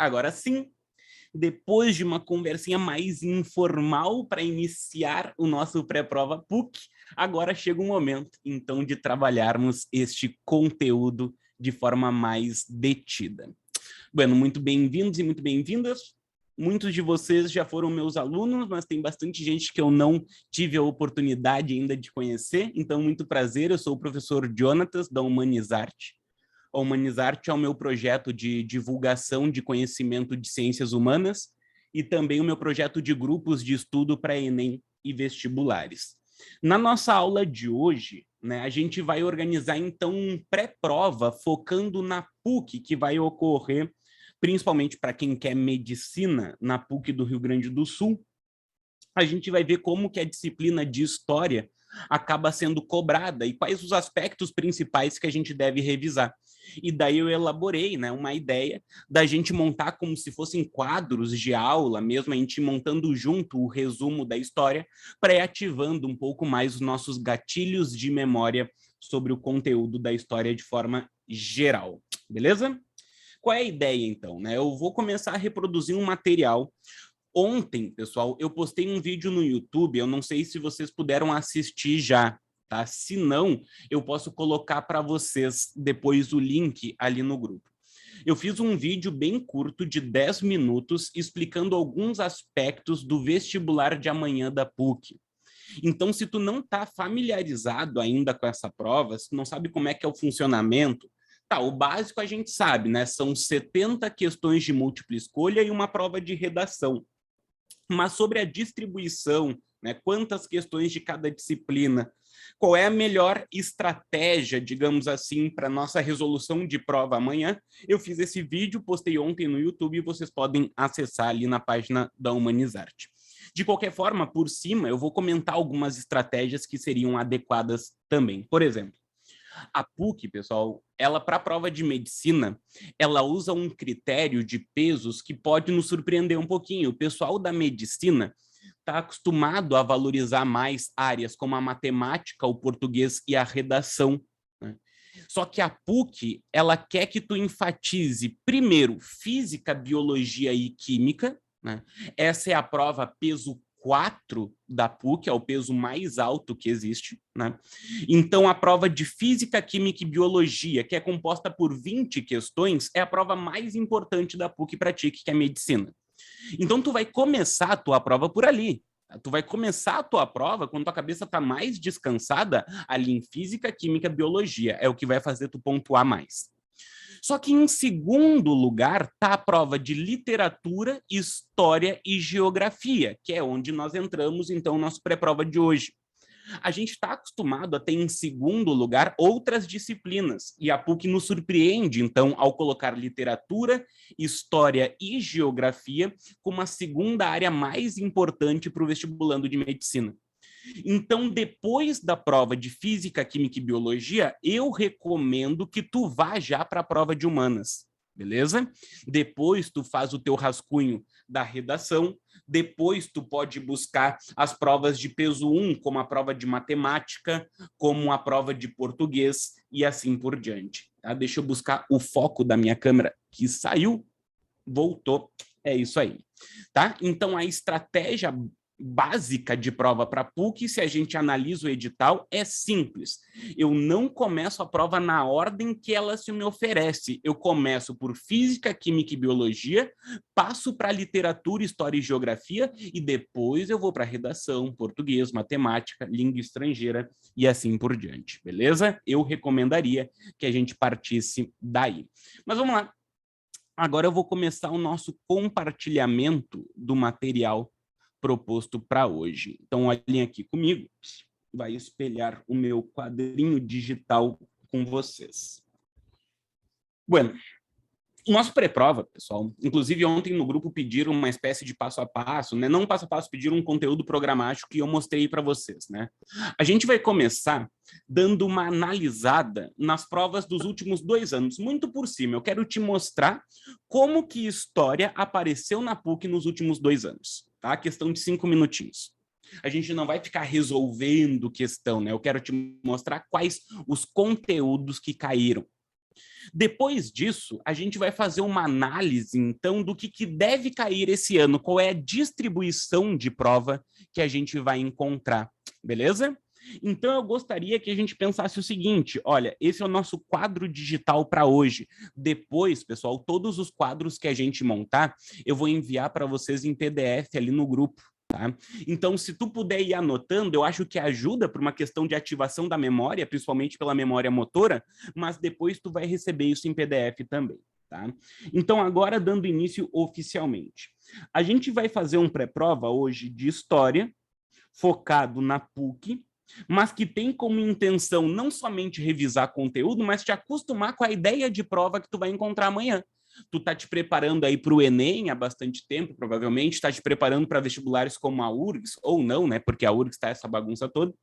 Agora sim, depois de uma conversinha mais informal para iniciar o nosso pré-prova PUC, agora chega o momento, então, de trabalharmos este conteúdo de forma mais detida. Bueno, muito bem-vindos e muito bem-vindas. Muitos de vocês já foram meus alunos, mas tem bastante gente que eu não tive a oportunidade ainda de conhecer. Então, muito prazer, eu sou o professor Jonatas, da Humanizarte. A Humanizarte é o meu projeto de divulgação de conhecimento de ciências humanas e também o meu projeto de grupos de estudo para Enem e vestibulares. Na nossa aula de hoje, a gente vai organizar, então, um pré-prova focando na PUC, que vai ocorrer principalmente para quem quer medicina na PUC do Rio Grande do Sul. A gente vai ver como que a disciplina de história acaba sendo cobrada e quais os aspectos principais que a gente deve revisar. E daí eu elaborei uma ideia da gente montar como se fossem quadros de aula, mesmo a gente montando junto o resumo da história, para ir ativando um pouco mais os nossos gatilhos de memória sobre o conteúdo da história de forma geral. Beleza? Qual é a ideia, então? Eu vou começar a reproduzir um material. Ontem, pessoal, eu postei um vídeo no YouTube, eu não sei se vocês puderam assistir já, tá? Se não, eu posso colocar para vocês depois o link ali no grupo. Eu fiz um vídeo bem curto de 10 minutos explicando alguns aspectos do vestibular de amanhã da PUC. Então, se tu não está familiarizado ainda com essa prova, se tu não sabe como é que é o funcionamento, tá, o básico a gente sabe, São 70 questões de múltipla escolha e uma prova de redação. Mas sobre a distribuição, quantas questões de cada disciplina, qual é a melhor estratégia, digamos assim, para nossa resolução de prova amanhã, eu fiz esse vídeo, postei ontem no YouTube e vocês podem acessar ali na página da Humanizarte. De qualquer forma, por cima, eu vou comentar algumas estratégias que seriam adequadas também. Por exemplo, a PUC, pessoal, ela para a prova de medicina, ela usa um critério de pesos que pode nos surpreender um pouquinho. O pessoal da medicina está acostumado a valorizar mais áreas como a matemática, o português e a redação. Só que a PUC, ela quer que tu enfatize, primeiro, física, biologia e química. Essa é a prova peso 4 da PUC, é o peso mais alto que existe. Então, a prova de física, química e biologia, que é composta por 20 questões, é a prova mais importante da PUC para ti, que é medicina. Então, tu vai começar a tua prova por ali. Tu vai começar a tua prova quando tua cabeça está mais descansada ali em física, química, biologia. É o que vai fazer tu pontuar mais. Só que em segundo lugar está a prova de literatura, história e geografia, que é onde nós entramos, então, nossa pré-prova de hoje. A gente está acostumado a ter em segundo lugar outras disciplinas, e a PUC nos surpreende, então, ao colocar literatura, história e geografia como a segunda área mais importante para o vestibulando de medicina. Então, depois da prova de física, química e biologia, eu recomendo que tu vá já para a prova de humanas, beleza? Depois tu faz o teu rascunho da redação, depois tu pode buscar as provas de peso 1, como a prova de matemática, como a prova de português e assim por diante. Tá? Deixa eu buscar o foco da minha câmera, que saiu, voltou, é isso aí. Tá? Então, a estratégia básica de prova para PUC, se a gente analisa o edital, é simples. Eu não começo a prova na ordem que ela se me oferece. Eu começo por física, química e biologia, passo para literatura, história e geografia e depois eu vou para redação, português, matemática, língua estrangeira e assim por diante, beleza? Eu recomendaria que a gente partisse daí. Mas vamos lá. Agora eu vou começar o nosso compartilhamento do material proposto para hoje. Então, olhem aqui comigo, vai espelhar o meu quadrinho digital com vocês. Bueno, nosso pré-prova, pessoal, inclusive ontem no grupo pediram uma espécie de passo a passo, não passo a passo, pediram um conteúdo programático que eu mostrei para vocês, A gente vai começar dando uma analisada nas provas dos últimos 2 anos, muito por cima. Eu quero te mostrar como que história apareceu na PUC nos últimos 2 anos, tá? Questão de 5 minutinhos. A gente não vai ficar resolvendo questão, Eu quero te mostrar quais os conteúdos que caíram. Depois disso, a gente vai fazer uma análise, então, do que deve cair esse ano, qual é a distribuição de prova que a gente vai encontrar, beleza? Então, eu gostaria que a gente pensasse o seguinte, olha, esse é o nosso quadro digital para hoje. Depois, pessoal, todos os quadros que a gente montar, eu vou enviar para vocês em PDF ali no grupo. Tá? Então, se tu puder ir anotando, eu acho que ajuda para uma questão de ativação da memória, principalmente pela memória motora, mas depois tu vai receber isso em PDF também. Tá? Então, agora dando início oficialmente. A gente vai fazer um pré-prova hoje de História, focado na PUC, mas que tem como intenção não somente revisar conteúdo, mas te acostumar com a ideia de prova que tu vai encontrar amanhã. Tu tá te preparando aí para o Enem há bastante tempo, provavelmente, está te preparando para vestibulares como a URGS, ou não, né? Porque a URGS está essa bagunça toda.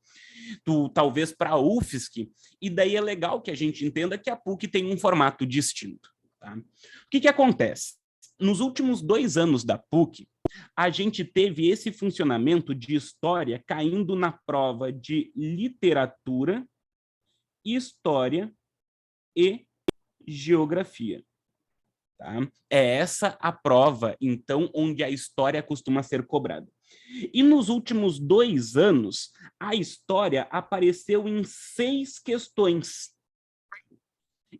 Tu talvez para a UFSC, e daí é legal que a gente entenda que a PUC tem um formato distinto. Tá? O que acontece? Nos últimos 2 anos da PUC, a gente teve esse funcionamento de história caindo na prova de literatura, história e geografia. Tá? É essa a prova, então, onde a história costuma ser cobrada. E nos últimos 2 anos, a história apareceu em 6 questões.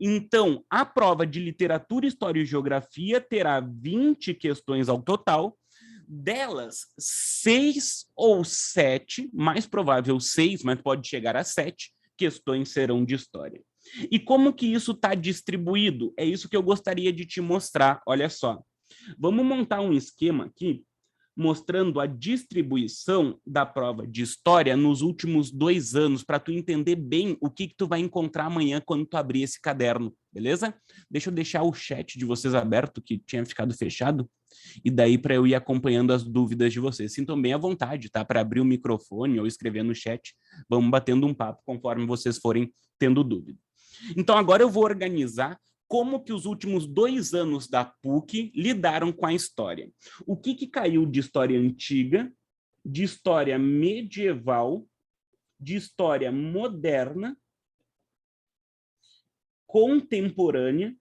Então, a prova de literatura, história e geografia terá 20 questões ao total, delas 6 ou 7, mais provável 6, mas pode chegar a 7 questões serão de história. E como que isso está distribuído? É isso que eu gostaria de te mostrar, olha só. Vamos montar um esquema aqui, mostrando a distribuição da prova de história nos últimos 2 anos, para tu entender bem o que tu vai encontrar amanhã quando tu abrir esse caderno, beleza? Deixa eu deixar o chat de vocês aberto, que tinha ficado fechado, e daí para eu ir acompanhando as dúvidas de vocês. Sintam bem à vontade, tá? Para abrir o microfone ou escrever no chat, vamos batendo um papo conforme vocês forem tendo dúvida. Então, agora eu vou organizar como que os últimos 2 anos da PUC lidaram com a história. O que caiu de história antiga, de história medieval, de história moderna, contemporânea,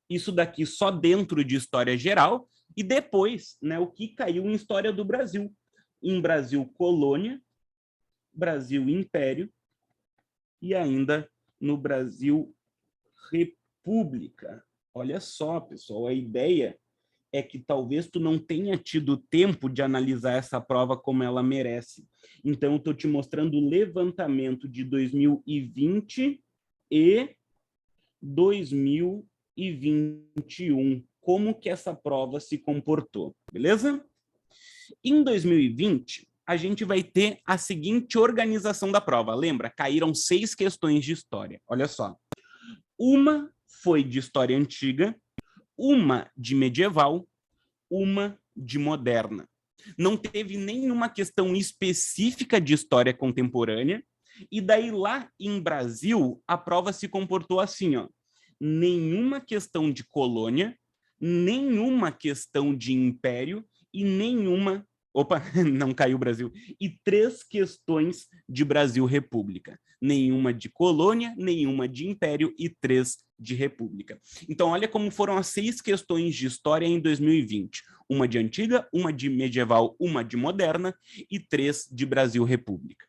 isso daqui só dentro de história geral, e depois, né, o que caiu em história do Brasil. Em Brasil colônia, Brasil império, e ainda no Brasil república. Olha só, pessoal, a ideia é que talvez tu não tenha tido tempo de analisar essa prova como ela merece. Então, eu estou te mostrando o levantamento de 2020 e 2021. Como que essa prova se comportou, beleza? Em 2020, a gente vai ter a seguinte organização da prova. Lembra? Caíram 6 questões de história. Olha só. Uma foi de história antiga, uma de medieval, uma de moderna. Não teve nenhuma questão específica de história contemporânea, e daí lá em Brasil, a prova se comportou assim, ó. Nenhuma questão de colônia, nenhuma questão de império e nenhuma... Opa, não caiu o Brasil. E 3 questões de Brasil República. Nenhuma de colônia, nenhuma de império e 3 de república. Então, olha como foram as 6 questões de história em 2020. Uma de antiga, uma de medieval, uma de moderna e 3 de Brasil República.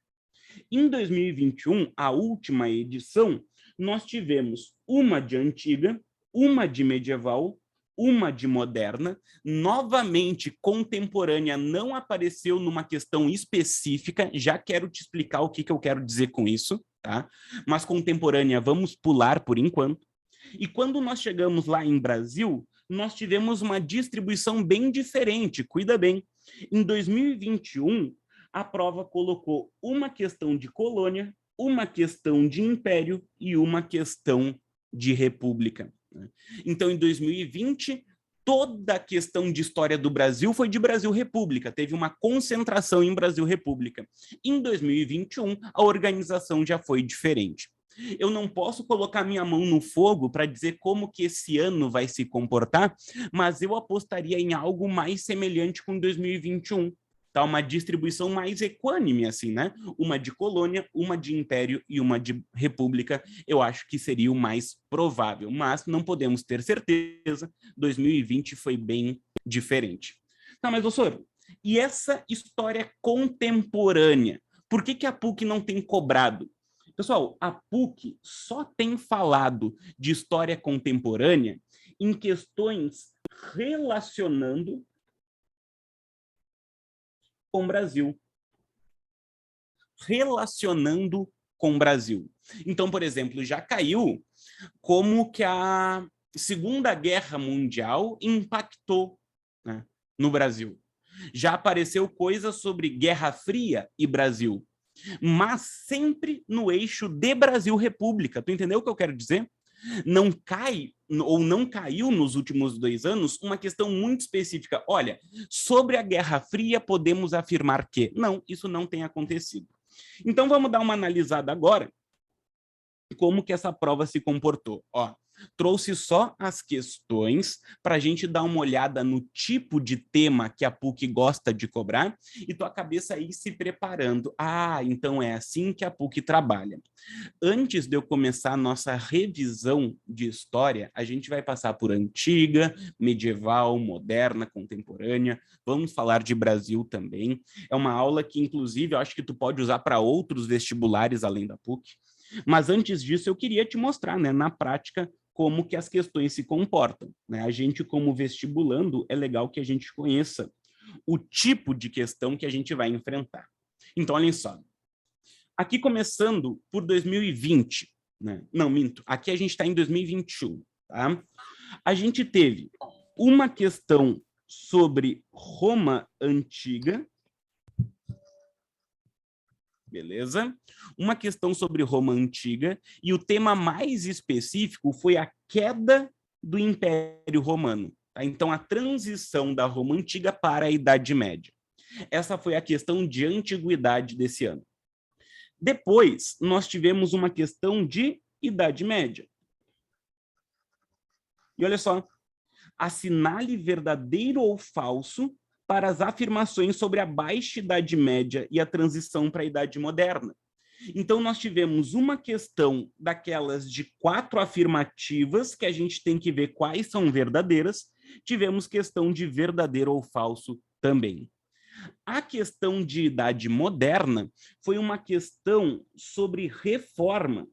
Em 2021, a última edição, nós tivemos uma de antiga, uma de medieval, uma de moderna, novamente contemporânea não apareceu numa questão específica, já quero te explicar o que eu quero dizer com isso, tá? Mas contemporânea vamos pular por enquanto. E quando nós chegamos lá em Brasil, nós tivemos uma distribuição bem diferente, cuida bem. Em 2021, a prova colocou uma questão de colônia, uma questão de império e uma questão de república. Então, em 2020, toda a questão de história do Brasil foi de Brasil República, teve uma concentração em Brasil República. Em 2021, a organização já foi diferente. Eu não posso colocar minha mão no fogo para dizer como que esse ano vai se comportar, mas eu apostaria em algo mais semelhante com 2021. tá? Uma distribuição mais equânime, assim, né? Uma de colônia, uma de império e uma de república, eu acho que seria o mais provável, mas não podemos ter certeza, 2020 foi bem diferente. Tá, mas, professor, e essa história contemporânea? Por que a PUC não tem cobrado? Pessoal, a PUC só tem falado de história contemporânea em questões relacionando com o Brasil. Relacionando com o Brasil. Então, por exemplo, já caiu como que a Segunda Guerra Mundial impactou, né, no Brasil. Já apareceu coisa sobre Guerra Fria e Brasil, mas sempre no eixo de Brasil-República. Tu entendeu o que eu quero dizer? Não cai ou não caiu nos últimos 2 anos uma questão muito específica. Olha, sobre a Guerra Fria podemos afirmar que... Não, isso não tem acontecido. Então vamos dar uma analisada agora como que essa prova se comportou. Ó, trouxe só as questões para a gente dar uma olhada no tipo de tema que a PUC gosta de cobrar e tua cabeça aí se preparando. Ah, então é assim que a PUC trabalha. Antes de eu começar a nossa revisão de história, a gente vai passar por antiga, medieval, moderna, contemporânea. Vamos falar de Brasil também. É uma aula que, inclusive, eu acho que tu pode usar para outros vestibulares além da PUC. Mas antes disso, eu queria te mostrar, né, na prática, como que as questões se comportam, né? A gente, como vestibulando, é legal que a gente conheça o tipo de questão que a gente vai enfrentar. Então, olhem só. Aqui começando por 2020, né? Não, minto. Aqui a gente está em 2021, tá? A gente teve uma questão sobre Roma Antiga, beleza? Uma questão sobre Roma Antiga, e o tema mais específico foi a queda do Império Romano. Tá? Então, a transição da Roma Antiga para a Idade Média. Essa foi a questão de antiguidade desse ano. Depois, nós tivemos uma questão de Idade Média. E olha só, assinale verdadeiro ou falso para as afirmações sobre a Baixa Idade Média e a transição para a Idade Moderna. Então, nós tivemos uma questão daquelas de 4 afirmativas, que a gente tem que ver quais são verdadeiras, tivemos questão de verdadeiro ou falso também. A questão de Idade Moderna foi uma questão sobre reforma.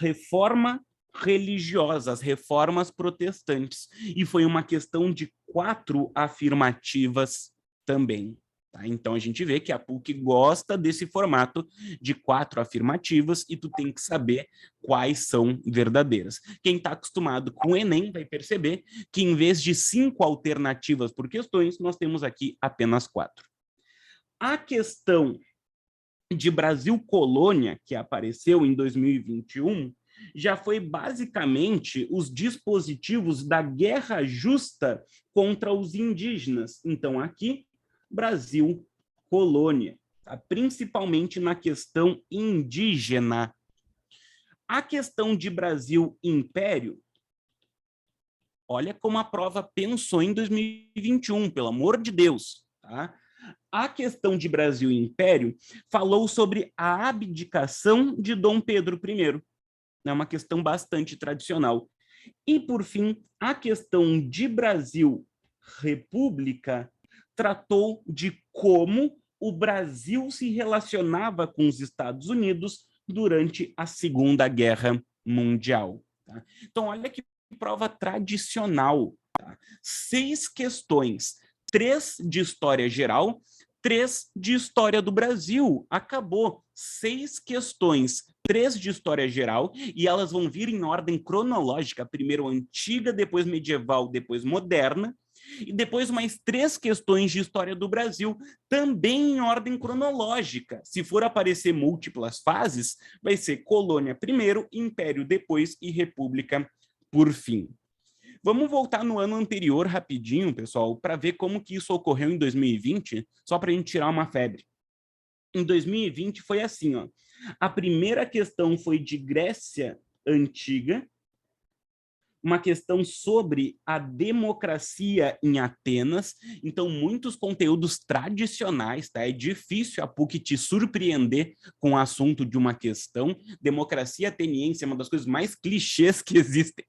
Reforma religiosa, as reformas protestantes. E foi uma questão de 4 afirmativas também. Tá? Então, a gente vê que a PUC gosta desse formato de 4 afirmativas e tu tem que saber quais são verdadeiras. Quem está acostumado com o Enem vai perceber que, em vez de 5 alternativas por questões, nós temos aqui apenas 4. A questão de Brasil Colônia, que apareceu em 2021, já foi basicamente os dispositivos da guerra justa contra os indígenas. Então, aqui, Brasil Colônia, tá? Principalmente na questão indígena. A questão de Brasil Império, olha como a prova pensou em 2021, pelo amor de Deus, tá? A questão de Brasil Império falou sobre a abdicação de Dom Pedro I. É uma questão bastante tradicional. E, por fim, a questão de Brasil República tratou de como o Brasil se relacionava com os Estados Unidos durante a Segunda Guerra Mundial. Tá? Então, olha que prova tradicional. Tá? 6 questões, 3 de história geral, 3 de história do Brasil. Acabou. 6 questões, 3 de história geral, e elas vão vir em ordem cronológica, primeiro antiga, depois medieval, depois moderna, e depois mais 3 questões de história do Brasil, também em ordem cronológica. Se for aparecer múltiplas fases, vai ser colônia primeiro, império depois e república por fim. Vamos voltar no ano anterior rapidinho, pessoal, para ver como que isso ocorreu em 2020, só para a gente tirar uma febre. Em 2020 foi assim, ó. A primeira questão foi de Grécia Antiga, uma questão sobre a democracia em Atenas. Então, muitos conteúdos tradicionais, tá? É difícil a PUC te surpreender com o assunto de uma questão. Democracia ateniense é uma das coisas mais clichês que existem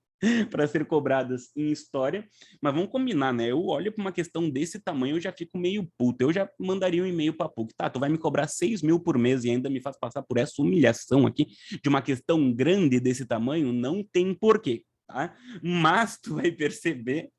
para ser cobradas em história, mas vamos combinar, né? Eu olho para uma questão desse tamanho, eu já fico meio puto, eu já mandaria um e-mail para a PUC, tá, tu vai me cobrar 6 mil por mês e ainda me faz passar por essa humilhação aqui de uma questão grande desse tamanho, não tem porquê. Tá? Mas tu vai perceber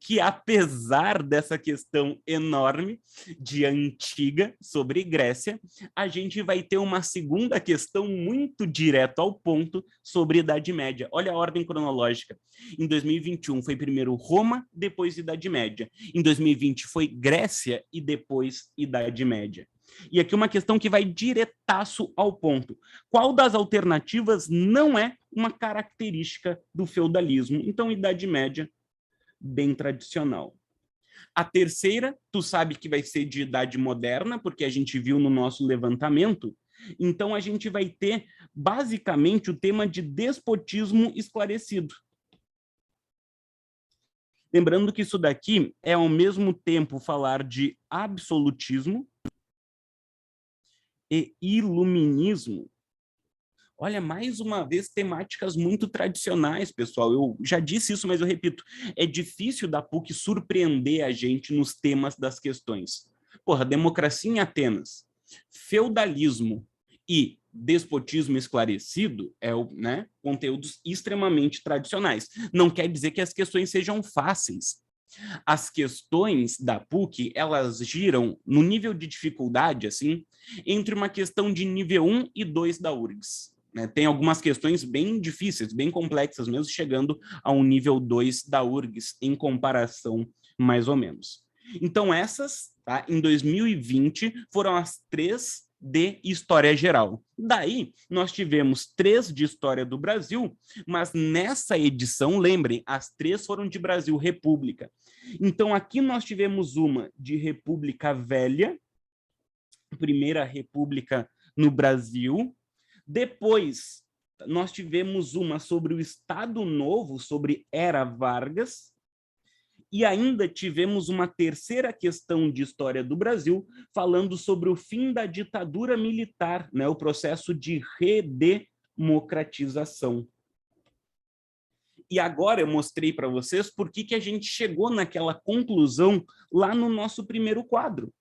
que apesar dessa questão enorme de antiga sobre Grécia, a gente vai ter uma segunda questão muito direto ao ponto sobre Idade Média. Olha a ordem cronológica. Em 2021 foi primeiro Roma, depois Idade Média. Em 2020 foi Grécia e depois Idade Média. E aqui uma questão que vai diretaço ao ponto. Qual das alternativas não é uma característica do feudalismo? Então, Idade Média, bem tradicional. A terceira, tu sabe que vai ser de Idade Moderna, porque a gente viu no nosso levantamento. Então, a gente vai ter, basicamente, o tema de despotismo esclarecido. Lembrando que isso daqui é, ao mesmo tempo, falar de absolutismo e iluminismo. Olha, mais uma vez, temáticas muito tradicionais, pessoal. Eu já disse isso, mas eu repito. É difícil da PUC surpreender a gente nos temas das questões. Porra, democracia em Atenas, feudalismo e despotismo esclarecido é né, conteúdos extremamente tradicionais. Não quer dizer que as questões sejam fáceis. As questões da PUC, elas giram no nível de dificuldade, assim, entre uma questão de nível 1 e 2 da URGS. Né? Tem algumas questões bem difíceis, bem complexas mesmo, chegando a um nível 2 da URGS, em comparação, mais ou menos. Então, essas, tá, em 2020, foram as 3 de História Geral. Daí, nós tivemos 3 de História do Brasil, mas nessa edição, lembrem, as 3 foram de Brasil República. Então, aqui nós tivemos uma de República Velha, Primeira República no Brasil. Depois, nós tivemos uma sobre o Estado Novo, sobre Era Vargas. E ainda tivemos uma terceira questão de história do Brasil, falando sobre o fim da ditadura militar, né, o processo de redemocratização. E agora eu mostrei para vocês por que a gente chegou naquela conclusão lá no nosso primeiro quadro.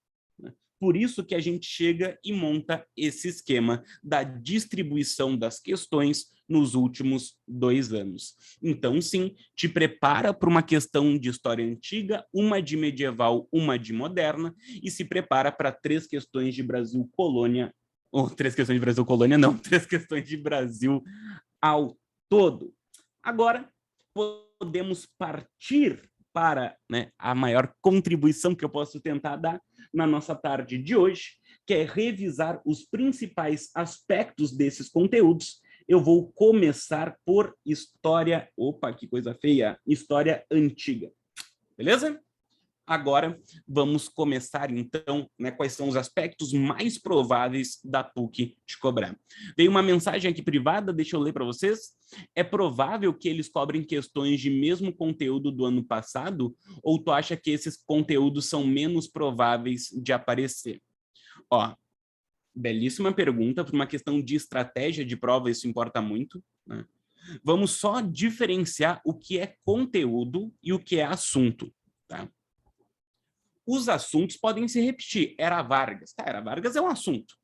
Por isso que a gente chega e monta esse esquema da distribuição das questões nos últimos 2 anos. Então, sim, te prepara para uma questão de história antiga, uma de medieval, uma de moderna, e se prepara para 3 questões de Brasil colônia, ou 3 questões de Brasil colônia, não, 3 questões de Brasil ao todo. Agora, podemos partir para, né, a maior contribuição que eu posso tentar dar na nossa tarde de hoje, que é revisar os principais aspectos desses conteúdos. Eu vou começar por história... Opa, que coisa feia! História antiga. Beleza? Agora, vamos começar, então, né, quais são os aspectos mais prováveis da PUC te cobrar. Veio uma mensagem aqui privada, deixa eu ler para vocês. É provável que eles cobrem questões de mesmo conteúdo do ano passado, ou tu acha que esses conteúdos são menos prováveis de aparecer? Ó, belíssima pergunta, por uma questão de estratégia de prova, isso importa muito, né? Vamos só diferenciar o que é conteúdo e o que é assunto, tá? Os assuntos podem se repetir. Era Vargas. Tá, Era Vargas é um assunto.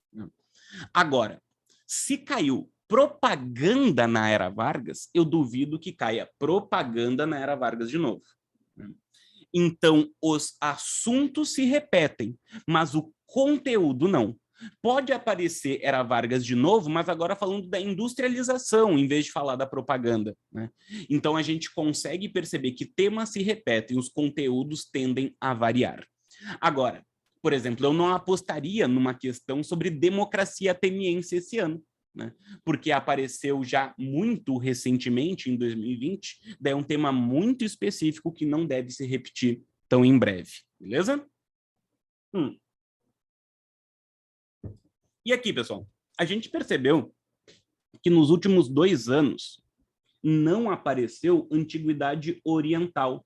Agora, se caiu propaganda na Era Vargas, eu duvido que caia propaganda na Era Vargas de novo. Então, os assuntos se repetem, mas o conteúdo não. Pode aparecer Era Vargas de novo, mas agora falando da industrialização, em vez de falar da propaganda, né? Então, a gente consegue perceber que temas se repetem, os conteúdos tendem a variar. Agora, por exemplo, eu não apostaria numa questão sobre democracia ateniense esse ano, né? Porque apareceu já muito recentemente, em 2020, daí é um tema muito específico que não deve se repetir tão em breve, beleza? E aqui, pessoal, a gente percebeu que nos últimos 2 anos não apareceu Antiguidade Oriental.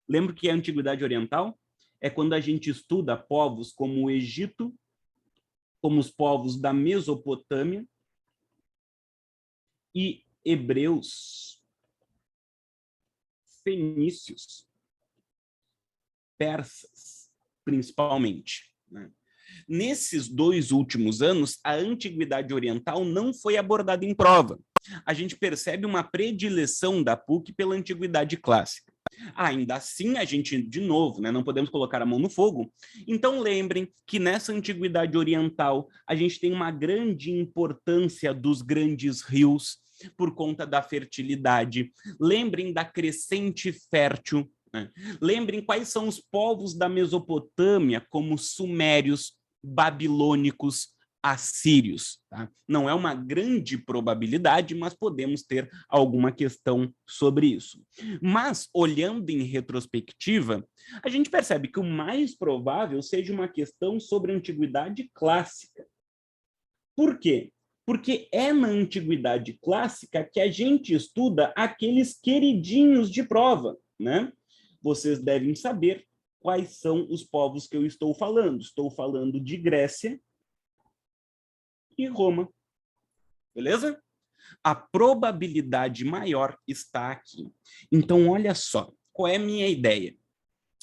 Lembra o que é Antiguidade Oriental? É quando a gente estuda povos como o Egito, como os povos da Mesopotâmia e hebreus, fenícios, persas, principalmente, né? Nesses 2 últimos anos, a Antiguidade Oriental não foi abordada em prova. A gente percebe uma predileção da PUC pela Antiguidade Clássica. Ainda assim, a gente, de novo, né, não podemos colocar a mão no fogo. Então, lembrem que nessa Antiguidade Oriental, a gente tem uma grande importância dos grandes rios por conta da fertilidade. Lembrem da crescente fértil, né? Lembrem quais são os povos da Mesopotâmia, como sumérios, babilônicos, assírios. Tá? Não é uma grande probabilidade, mas podemos ter alguma questão sobre isso. Mas, olhando em retrospectiva, a gente percebe que o mais provável seja uma questão sobre a Antiguidade Clássica. Por quê? Porque é na Antiguidade Clássica que a gente estuda aqueles queridinhos de prova, né? Vocês devem saber quais são os povos que eu estou falando. Estou falando de Grécia e Roma. Beleza? A probabilidade maior está aqui. Então, olha só, qual é a minha ideia?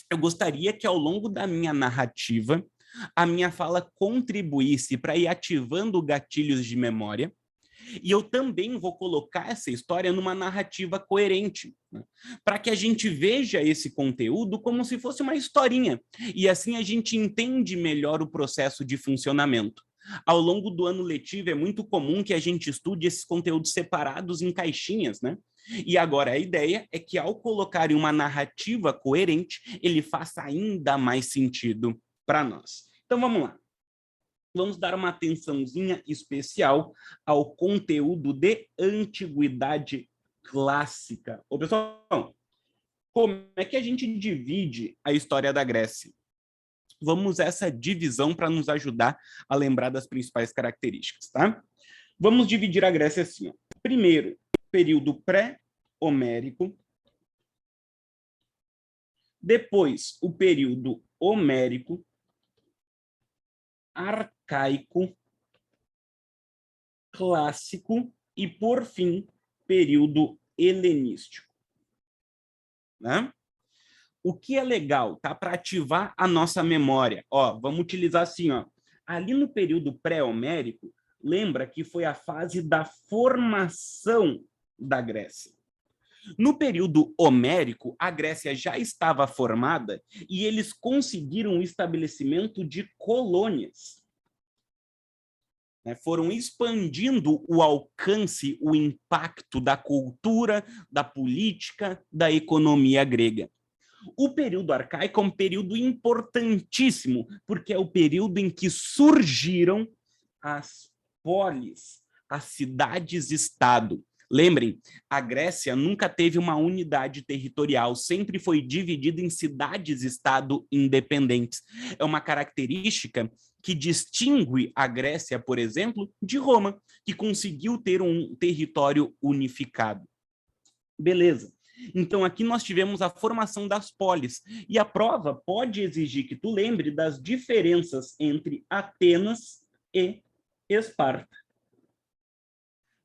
Eu gostaria que, ao longo da minha narrativa, a minha fala contribuísse para ir ativando gatilhos de memória, e eu também vou colocar essa história numa narrativa coerente, né? Para que a gente veja esse conteúdo como se fosse uma historinha, e assim a gente entende melhor o processo de funcionamento. Ao longo do ano letivo é muito comum que a gente estude esses conteúdos separados em caixinhas, né? E agora a ideia é que, ao colocar em uma narrativa coerente, ele faça ainda mais sentido para nós. Então vamos lá. Vamos dar uma atençãozinha especial ao conteúdo de Antiguidade Clássica. Ô, pessoal, como é que a gente divide a história da Grécia? Vamos usar essa divisão para nos ajudar a lembrar das principais características, tá? Vamos dividir a Grécia assim, ó. Primeiro, período pré-homérico. Depois, o período homérico, arcaico, clássico e, por fim, período helenístico. Né? O que é legal, tá? Para ativar a nossa memória. Ó, vamos utilizar assim, ó. Ali no período pré-homérico, lembra que foi a fase da formação da Grécia. No período homérico, a Grécia já estava formada e eles conseguiram o estabelecimento de colônias. Foram expandindo o alcance, o impacto da cultura, da política, da economia grega. O período arcaico é um período importantíssimo, porque é o período em que surgiram as polis, as cidades-estado. Lembrem, a Grécia nunca teve uma unidade territorial, sempre foi dividida em cidades-estado independentes. É uma característica que distingue a Grécia, por exemplo, de Roma, que conseguiu ter um território unificado. Beleza. Então, aqui nós tivemos a formação das polis, e a prova pode exigir que tu lembre das diferenças entre Atenas e Esparta.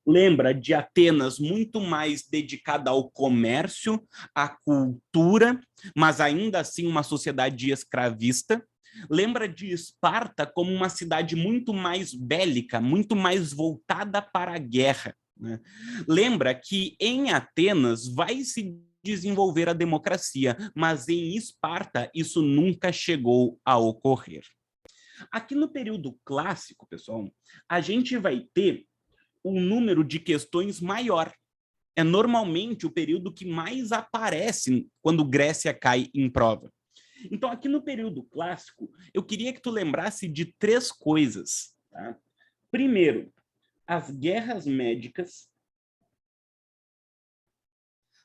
Lembra de Atenas muito mais dedicada ao comércio, à cultura, mas ainda assim uma sociedade escravista. Lembra de Esparta como uma cidade muito mais bélica, muito mais voltada para a guerra, né? Lembra que em Atenas vai se desenvolver a democracia, mas em Esparta isso nunca chegou a ocorrer. Aqui no período clássico, pessoal, a gente vai ter um número de questões maior. É normalmente o período que mais aparece quando Grécia cai em prova. Então, aqui no período clássico, eu queria que tu lembrasse de 3 coisas. Tá? Primeiro, as guerras médicas.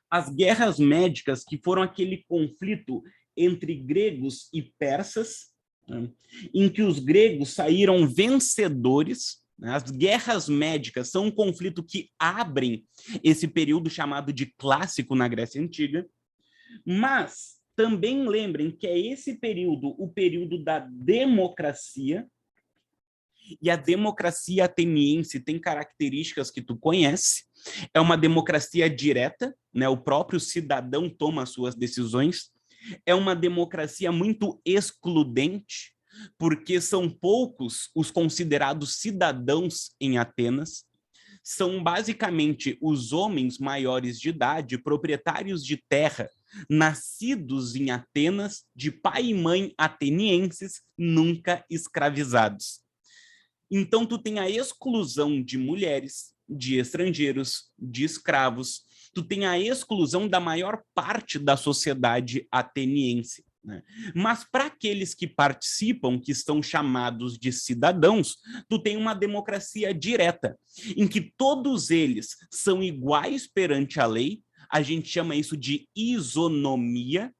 As guerras médicas, que foram aquele conflito entre gregos e persas, né, em que os gregos saíram vencedores, As guerras médicas são um conflito que abrem esse período chamado de clássico na Grécia Antiga, mas também lembrem que é esse período, o período da democracia, e a democracia ateniense tem características que tu conhece, é uma democracia direta, né? O próprio cidadão toma as suas decisões, é uma democracia muito excludente, porque são poucos os considerados cidadãos em Atenas, são basicamente os homens maiores de idade, proprietários de terra, nascidos em Atenas, de pai e mãe atenienses, nunca escravizados. Então, tu tem a exclusão de mulheres, de estrangeiros, de escravos, tu tem a exclusão da maior parte da sociedade ateniense. Né? Mas para aqueles que participam, que são chamados de cidadãos, tu tem uma democracia direta, em que todos eles são iguais perante a lei, a gente chama isso de isonomia,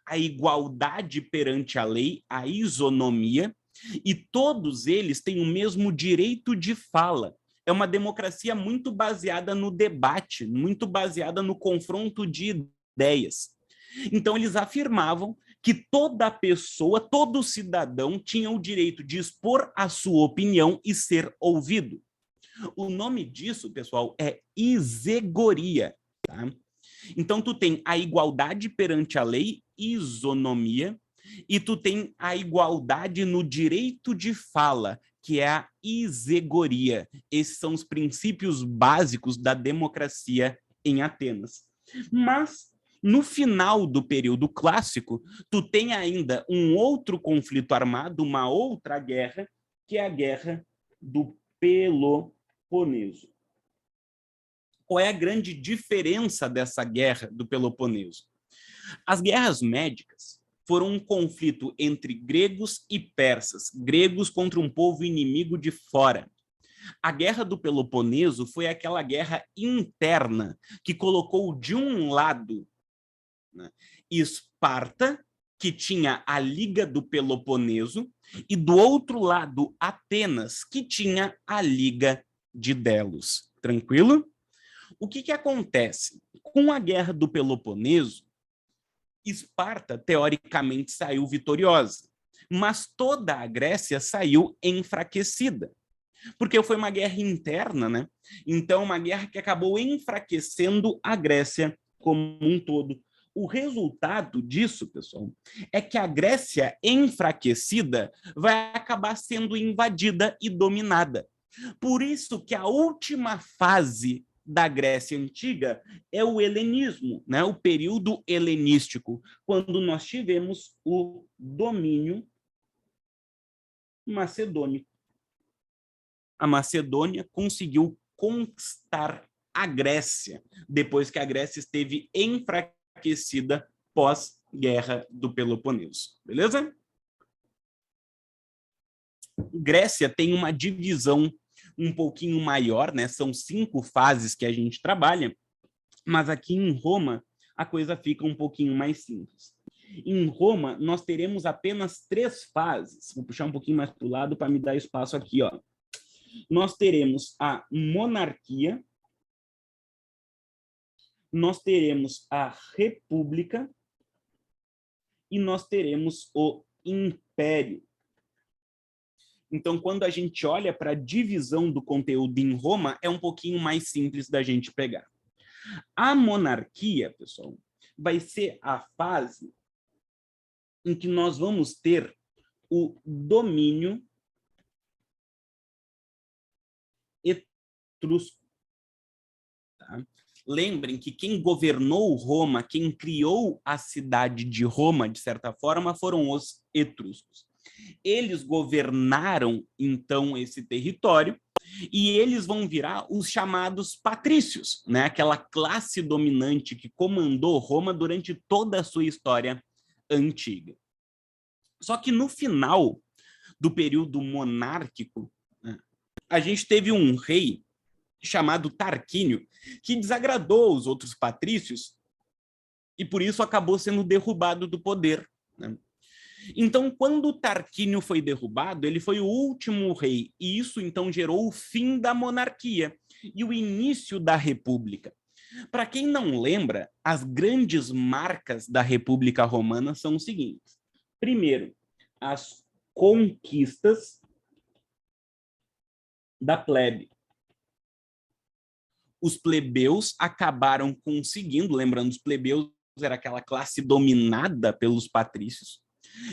a igualdade perante a lei, a isonomia, e todos eles têm o mesmo direito de fala. É uma democracia muito baseada no debate, muito baseada no confronto de ideias. Então, eles afirmavam que toda pessoa, todo cidadão tinha o direito de expor a sua opinião e ser ouvido. O nome disso, pessoal, é isegoria. Tá? Então, tu tem a igualdade perante a lei, isonomia, e tu tem a igualdade no direito de fala, que é a isegoria. Esses são os princípios básicos da democracia em Atenas. Mas, no final do período clássico, tu tem ainda um outro conflito armado, uma outra guerra, que é a Guerra do Peloponeso. Qual é a grande diferença dessa guerra do Peloponeso? As guerras médicas foram um conflito entre gregos e persas, gregos contra um povo inimigo de fora. A Guerra do Peloponeso foi aquela guerra interna que colocou de um lado, né, Esparta, que tinha a Liga do Peloponeso, e do outro lado Atenas, que tinha a Liga de Delos. Tranquilo? O que acontece? Com a Guerra do Peloponeso, Esparta, teoricamente, saiu vitoriosa, mas toda a Grécia saiu enfraquecida, porque foi uma guerra interna, né? Então, uma guerra que acabou enfraquecendo a Grécia como um todo. O resultado disso, pessoal, é que a Grécia enfraquecida vai acabar sendo invadida e dominada. Por isso que a última fase da Grécia Antiga é o helenismo, né? O período helenístico, quando nós tivemos o domínio macedônico. A Macedônia conseguiu conquistar a Grécia, depois que a Grécia esteve enfraquecida pós-guerra do Peloponeso. Beleza? Grécia tem uma divisão um pouquinho maior, né? São 5 fases que a gente trabalha, mas aqui em Roma a coisa fica um pouquinho mais simples. Em Roma, nós teremos apenas 3 fases. Vou puxar um pouquinho mais para o lado para me dar espaço aqui, ó. Nós teremos a monarquia, nós teremos a república e nós teremos o império. Então, quando a gente olha para a divisão do conteúdo em Roma, é um pouquinho mais simples da gente pegar. A monarquia, pessoal, vai ser a fase em que nós vamos ter o domínio etrusco. Tá? Lembrem que quem governou Roma, quem criou a cidade de Roma, de certa forma, foram os etruscos. Eles governaram, então, esse território, e eles vão virar os chamados patrícios, né? Aquela classe dominante que comandou Roma durante toda a sua história antiga. Só que no final do período monárquico, né, a gente teve um rei chamado Tarquínio, que desagradou os outros patrícios e por isso acabou sendo derrubado do poder. Né? Então, quando Tarquínio foi derrubado, ele foi o último rei, e isso então gerou o fim da monarquia e o início da república. Para quem não lembra, as grandes marcas da República Romana são os seguintes. Primeiro, as conquistas da plebe. Os plebeus acabaram conseguindo, lembrando, os plebeus era aquela classe dominada pelos patrícios,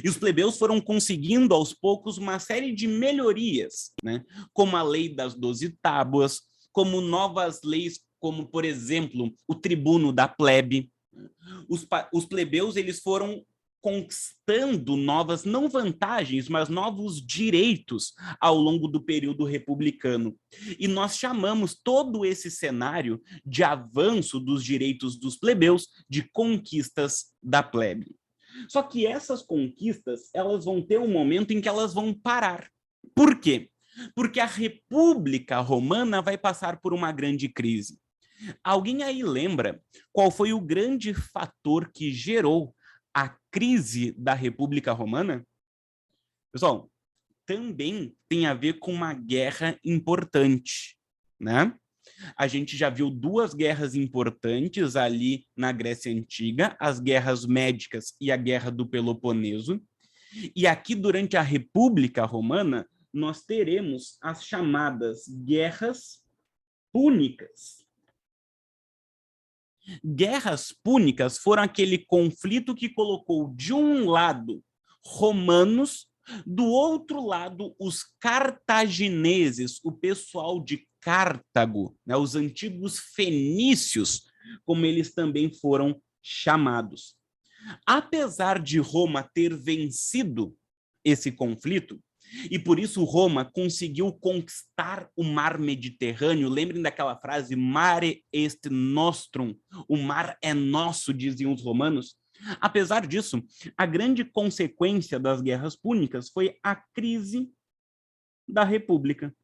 e os plebeus foram conseguindo aos poucos uma série de melhorias, né? Como a lei das 12 tábuas, como novas leis, como, por exemplo, o tribuno da plebe. Os plebeus eles foram conquistando novas, não vantagens, mas novos direitos ao longo do período republicano. E nós chamamos todo esse cenário de avanço dos direitos dos plebeus, de conquistas da plebe. Só que essas conquistas, elas vão ter um momento em que elas vão parar. Por quê? Porque a República Romana vai passar por uma grande crise. Alguém aí lembra qual foi o grande fator que gerou a crise da República Romana? Pessoal, também tem a ver com uma guerra importante, né? A gente já viu duas guerras importantes ali na Grécia Antiga, as guerras médicas e a Guerra do Peloponeso. E aqui, durante a República Romana, nós teremos as chamadas guerras púnicas. Guerras púnicas foram aquele conflito que colocou de um lado romanos, do outro lado os cartagineses, o pessoal de Cartago, né, os antigos fenícios, como eles também foram chamados. Apesar de Roma ter vencido esse conflito, e por isso Roma conseguiu conquistar o mar Mediterrâneo. Lembrem daquela frase, mare est nostrum, o mar é nosso, diziam os romanos. Apesar disso, a grande consequência das guerras púnicas foi a crise da República.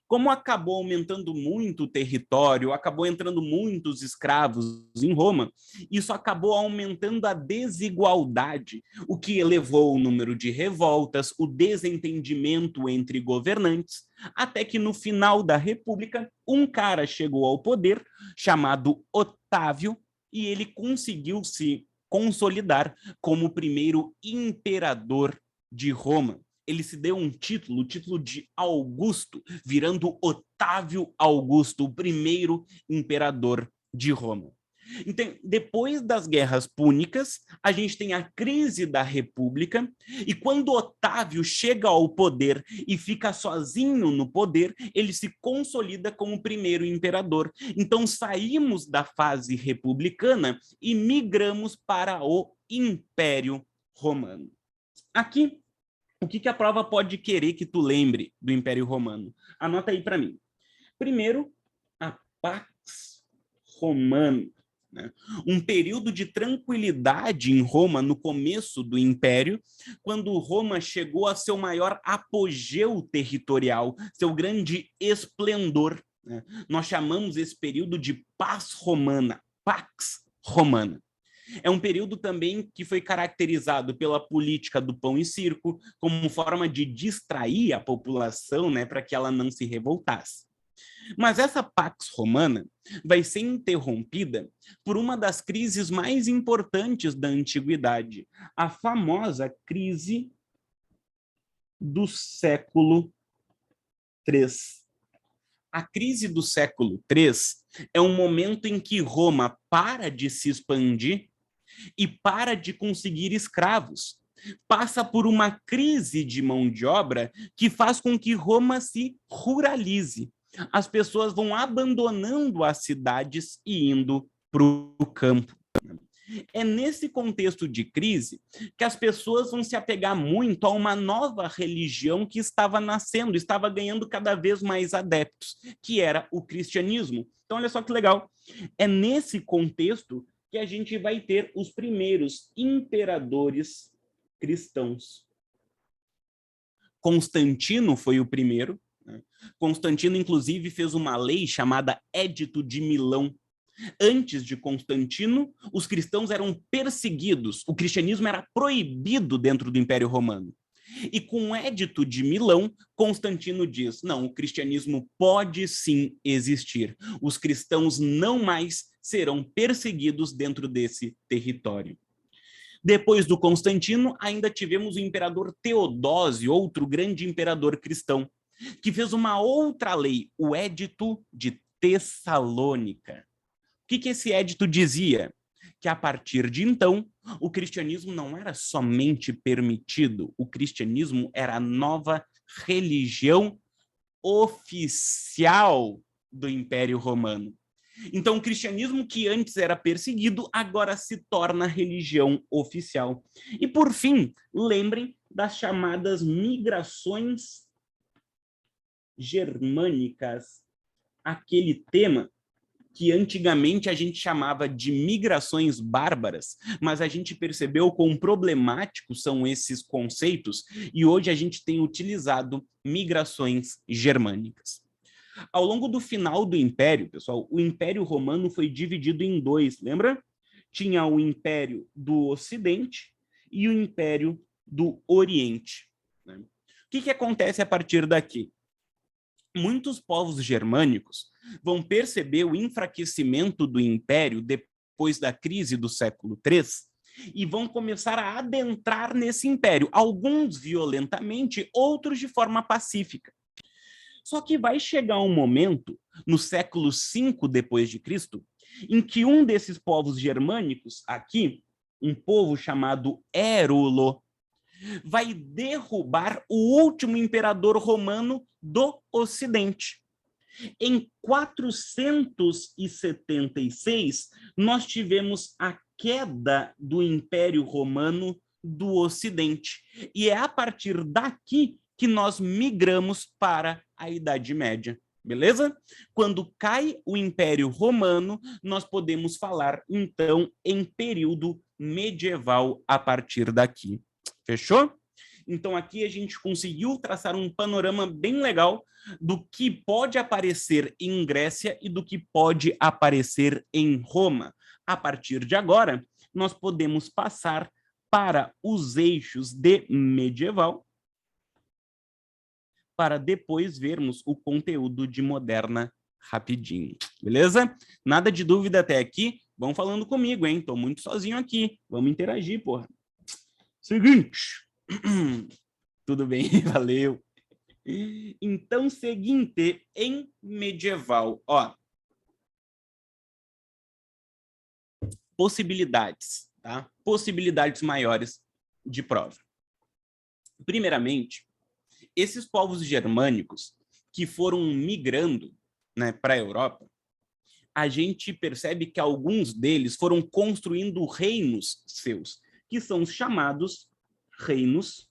Como acabou aumentando muito o território, acabou entrando muitos escravos em Roma, isso acabou aumentando a desigualdade, o que elevou o número de revoltas, o desentendimento entre governantes, até que no final da República, um cara chegou ao poder chamado Otávio, e ele conseguiu se consolidar como o primeiro imperador de Roma. Ele se deu um título, o título de Augusto, virando Otávio Augusto, o primeiro imperador de Roma. Então, depois das guerras púnicas, a gente tem a crise da República, e quando Otávio chega ao poder e fica sozinho no poder, ele se consolida como o primeiro imperador. Então, saímos da fase republicana e migramos para o Império Romano. Aqui, o que a prova pode querer que tu lembre do Império Romano? Anota aí para mim. Primeiro, a Pax Romana, né? Um período de tranquilidade em Roma no começo do Império, quando Roma chegou a seu maior apogeu territorial, seu grande esplendor, né? Nós chamamos esse período de Paz Romana, Pax Romana. É um período também que foi caracterizado pela política do pão e circo, como forma de distrair a população, né, para que ela não se revoltasse. Mas essa Pax Romana vai ser interrompida por uma das crises mais importantes da antiguidade, a famosa crise do século III. A crise do século III é um momento em que Roma para de se expandir e para de conseguir escravos. Passa por uma crise de mão de obra que faz com que Roma se ruralize. As pessoas vão abandonando as cidades e indo para o campo. É nesse contexto de crise que as pessoas vão se apegar muito a uma nova religião que estava nascendo, estava ganhando cada vez mais adeptos, que era o cristianismo. Então, olha só que legal. É nesse contexto que a gente vai ter os primeiros imperadores cristãos. Constantino foi o primeiro. Constantino, inclusive, fez uma lei chamada Édito de Milão, Antes de Constantino, os cristãos eram perseguidos, o cristianismo era proibido dentro do Império Romano. E com o Édito de Milão, Constantino diz, não, o cristianismo pode sim existir. Os cristãos não mais serão perseguidos dentro desse território. Depois do Constantino, ainda tivemos o imperador Teodósio, outro grande imperador cristão, que fez uma outra lei, o Édito de Tessalônica. O que esse édito dizia? Que a partir de então, o cristianismo não era somente permitido, o cristianismo era a nova religião oficial do Império Romano. Então, o cristianismo que antes era perseguido, agora se torna religião oficial. E, por fim, lembrem das chamadas migrações germânicas, aquele tema que antigamente a gente chamava de migrações bárbaras, mas a gente percebeu quão problemáticos são esses conceitos e hoje a gente tem utilizado migrações germânicas. Ao longo do final do Império, pessoal, o Império Romano foi dividido em dois, lembra? Tinha o Império do Ocidente e o Império do Oriente. Né? O que acontece a partir daqui? Muitos povos germânicos vão perceber o enfraquecimento do império depois da crise do século III e vão começar a adentrar nesse império, alguns violentamente, outros de forma pacífica. Só que vai chegar um momento, no século V depois de Cristo, em que um desses povos germânicos aqui, um povo chamado Érulo, vai derrubar o último imperador romano do Ocidente. Em 476, nós tivemos a queda do Império Romano do Ocidente. E é a partir daqui que nós migramos para a Idade Média. Beleza? Quando cai o Império Romano, nós podemos falar, então, em período medieval a partir daqui. Fechou? Então, aqui a gente conseguiu traçar um panorama bem legal do que pode aparecer em Grécia e do que pode aparecer em Roma. A partir de agora, nós podemos passar para os eixos de medieval, para depois vermos o conteúdo de moderna rapidinho, beleza? Nada de dúvida até aqui? Vão falando comigo, hein? Tô muito sozinho aqui. Vamos interagir, porra. Seguinte. Tudo bem, valeu. Então, seguinte, em medieval, ó. Possibilidades, tá? Possibilidades maiores de prova. Primeiramente, esses povos germânicos que foram migrando, né, para a Europa, a gente percebe que alguns deles foram construindo reinos seus, que são os chamados reinos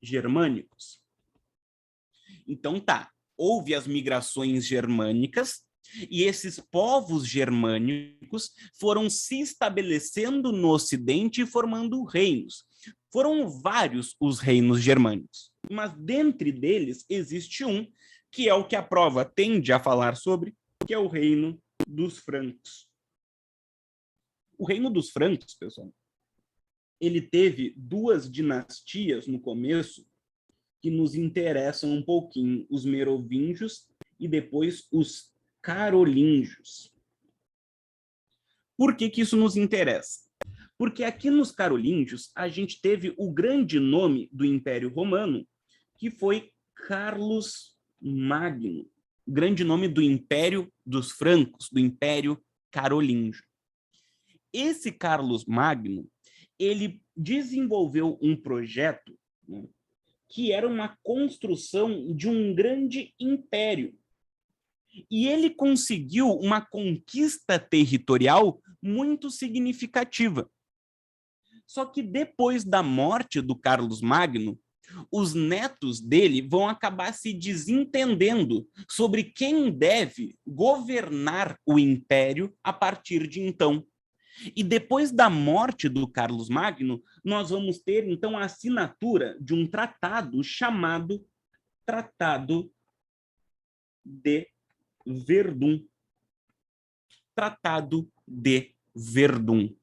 germânicos. Então tá, houve as migrações germânicas e esses povos germânicos foram se estabelecendo no Ocidente e formando reinos. Foram vários os reinos germânicos, mas dentre deles existe um que é o que a prova tende a falar sobre, que é o reino dos francos. O reino dos francos, pessoal, ele teve duas dinastias no começo que nos interessam um pouquinho, os merovingios e depois os carolíngios. Por que isso nos interessa? Porque aqui nos carolíngios a gente teve o grande nome do Império Romano, que foi Carlos Magno, o grande nome do Império dos Francos, do Império Carolíngio. Esse Carlos Magno, ele desenvolveu um projeto, né, que era uma construção de um grande império. E ele conseguiu uma conquista territorial muito significativa. Só que depois da morte do Carlos Magno, os netos dele vão acabar se desentendendo sobre quem deve governar o império a partir de então. E depois da morte do Carlos Magno, nós vamos ter, então, a assinatura de um tratado chamado Tratado de Verdun. Tratado de Verdun.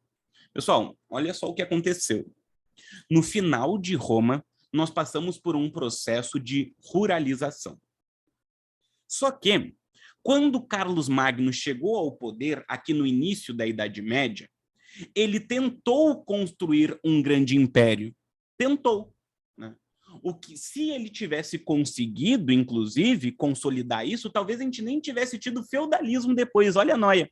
Pessoal, olha só o que aconteceu. No final de Roma, nós passamos por um processo de ruralização. Só que, quando Carlos Magno chegou ao poder, aqui no início da Idade Média, ele tentou construir um grande império. Tentou, né? O que, se ele tivesse conseguido, inclusive, consolidar isso, talvez a gente nem tivesse tido feudalismo depois. Olha a noia.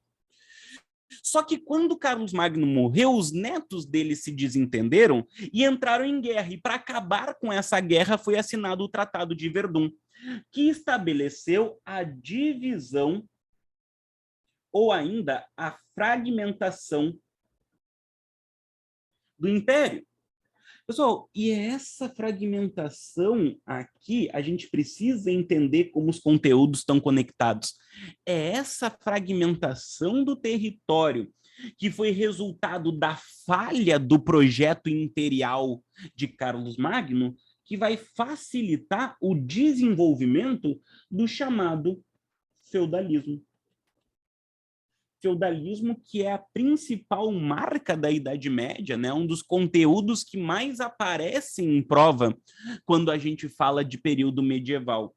Só que quando Carlos Magno morreu, os netos dele se desentenderam e entraram em guerra. E para acabar com essa guerra foi assinado o Tratado de Verdun, que estabeleceu a divisão ou ainda a fragmentação do império. Pessoal, e essa fragmentação aqui, a gente precisa entender como os conteúdos estão conectados. É essa fragmentação do território que foi resultado da falha do projeto imperial de Carlos Magno, que vai facilitar o desenvolvimento do chamado feudalismo. Feudalismo que é a principal marca da Idade Média, né? Um dos conteúdos que mais aparecem em prova quando a gente fala de período medieval.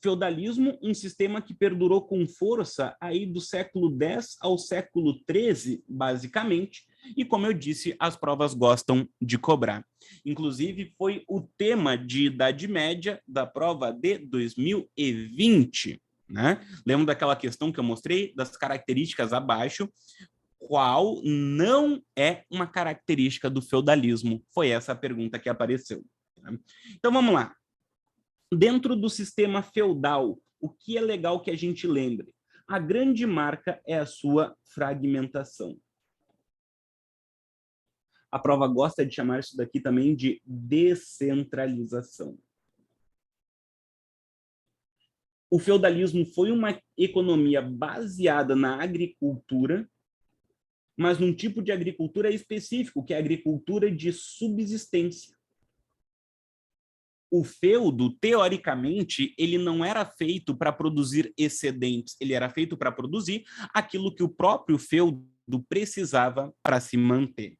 Feudalismo, um sistema que perdurou com força aí do século X ao século XIII, basicamente, e como eu disse, as provas gostam de cobrar. Inclusive, foi o tema de Idade Média da prova de 2020. Né? Lembra daquela questão que eu mostrei das características abaixo? Qual não é uma característica do feudalismo? Foi essa a pergunta que apareceu. Né? Então vamos lá. Dentro do sistema feudal, o que é legal que a gente lembre? A grande marca é a sua fragmentação. A prova gosta de chamar isso daqui também de descentralização. O feudalismo foi uma economia baseada na agricultura, mas num tipo de agricultura específico, que é a agricultura de subsistência. O feudo, teoricamente, ele não era feito para produzir excedentes, ele era feito para produzir aquilo que o próprio feudo precisava para se manter.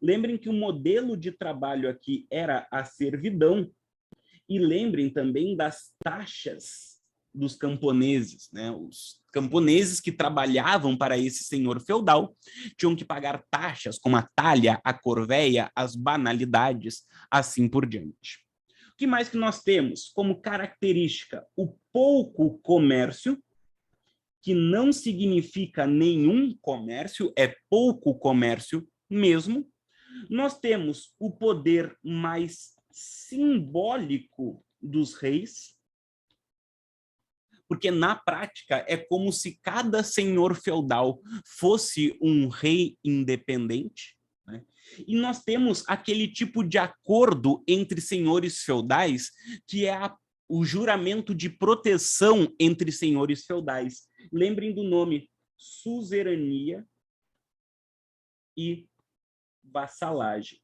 Lembrem que o modelo de trabalho aqui era a servidão, e lembrem também das taxas dos camponeses, né? Os camponeses que trabalhavam para esse senhor feudal tinham que pagar taxas como a talha, a corveia, as banalidades, assim por diante. O que mais que nós temos como característica? O pouco comércio, que não significa nenhum comércio, é pouco comércio mesmo. Nós temos o poder mais simbólico dos reis, porque na prática é como se cada senhor feudal fosse um rei independente, né? E nós temos aquele tipo de acordo entre senhores feudais, que é o juramento de proteção entre senhores feudais. Lembrem do nome suzerania e vassalagem.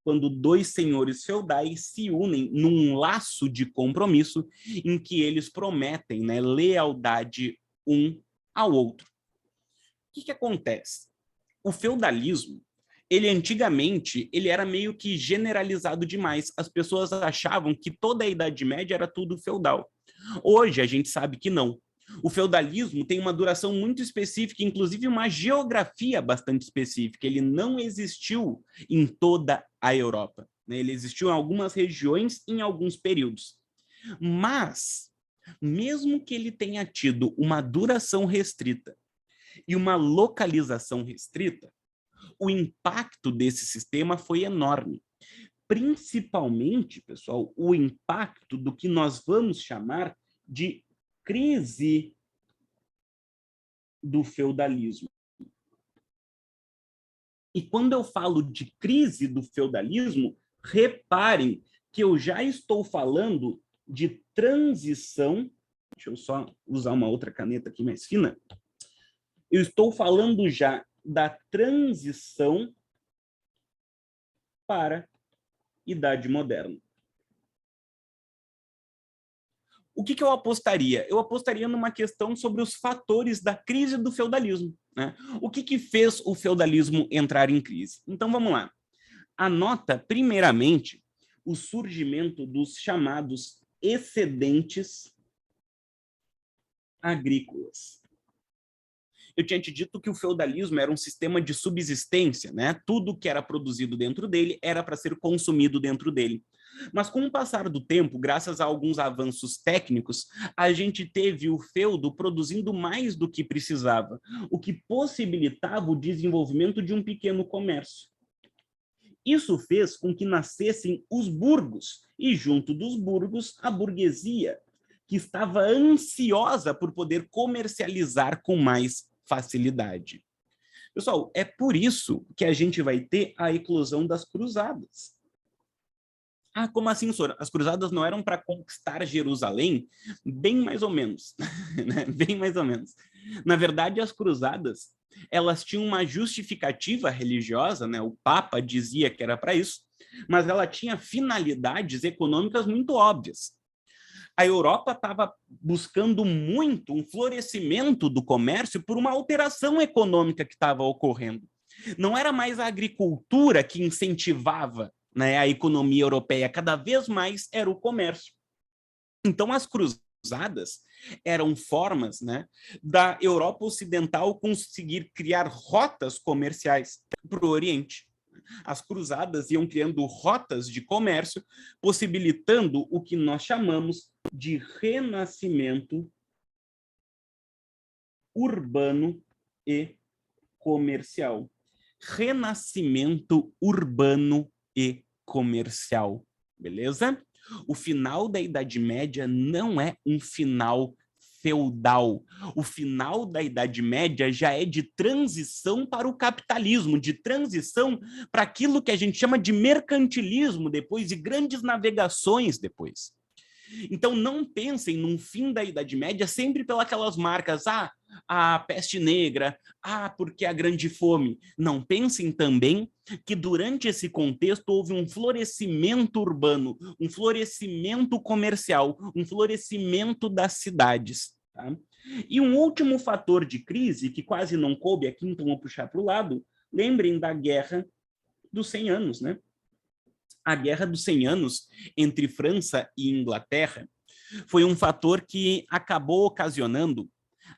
Quando dois senhores feudais se unem num laço de compromisso em que eles prometem, né, lealdade um ao outro. O que acontece? O feudalismo, ele antigamente, ele era meio que generalizado demais. As pessoas achavam que toda a Idade Média era tudo feudal. Hoje a gente sabe que não. O feudalismo tem uma duração muito específica, inclusive uma geografia bastante específica. Ele não existiu em toda a Europa, né? Ele existiu em algumas regiões, em alguns períodos. Mas, mesmo que ele tenha tido uma duração restrita e uma localização restrita, o impacto desse sistema foi enorme. Principalmente, pessoal, o impacto do que nós vamos chamar de crise do feudalismo. E quando eu falo de crise do feudalismo, reparem que eu já estou falando de transição. Deixa eu só usar uma outra caneta aqui mais fina. Eu estou falando já da transição para Idade Moderna. O que eu apostaria? Eu apostaria numa questão sobre os fatores da crise do feudalismo, né? O que fez o feudalismo entrar em crise? Então, vamos lá. Anota, primeiramente, o surgimento dos chamados excedentes agrícolas. Eu tinha te dito que o feudalismo era um sistema de subsistência, né? Tudo que era produzido dentro dele era para ser consumido dentro dele. Mas com o passar do tempo, graças a alguns avanços técnicos, a gente teve o feudo produzindo mais do que precisava, o que possibilitava o desenvolvimento de um pequeno comércio. Isso fez com que nascessem os burgos, e junto dos burgos, a burguesia, que estava ansiosa por poder comercializar com mais facilidade. Pessoal, é por isso que a gente vai ter a eclosão das cruzadas. Ah, como assim, senhor? As cruzadas não eram para conquistar Jerusalém? Bem mais ou menos, né? Bem mais ou menos. Na verdade, as cruzadas, elas tinham uma justificativa religiosa, né? O Papa dizia que era para isso, mas ela tinha finalidades econômicas muito óbvias. A Europa estava buscando muito um florescimento do comércio por uma alteração econômica que estava ocorrendo. Não era mais a agricultura que incentivava, né, a economia europeia, cada vez mais era o comércio. Então, as cruzadas eram formas, né, da Europa Ocidental conseguir criar rotas comerciais para o Oriente. As cruzadas iam criando rotas de comércio, possibilitando o que nós chamamos de renascimento urbano e comercial. Renascimento urbano e comercial, beleza? O final da Idade Média não é um final feudal. O final da Idade Média já é de transição para o capitalismo, de transição para aquilo que a gente chama de mercantilismo depois, de grandes navegações depois. Então, não pensem num fim da Idade Média sempre pelas marcas, a peste negra, porque a grande fome. Não pensem também que durante esse contexto houve um florescimento urbano, um florescimento comercial, um florescimento das cidades. Tá? E um último fator de crise, que quase não coube aqui, então vou puxar para o lado, lembrem da Guerra dos 100 Anos, né? A Guerra dos 100 Anos entre França e Inglaterra foi um fator que acabou ocasionando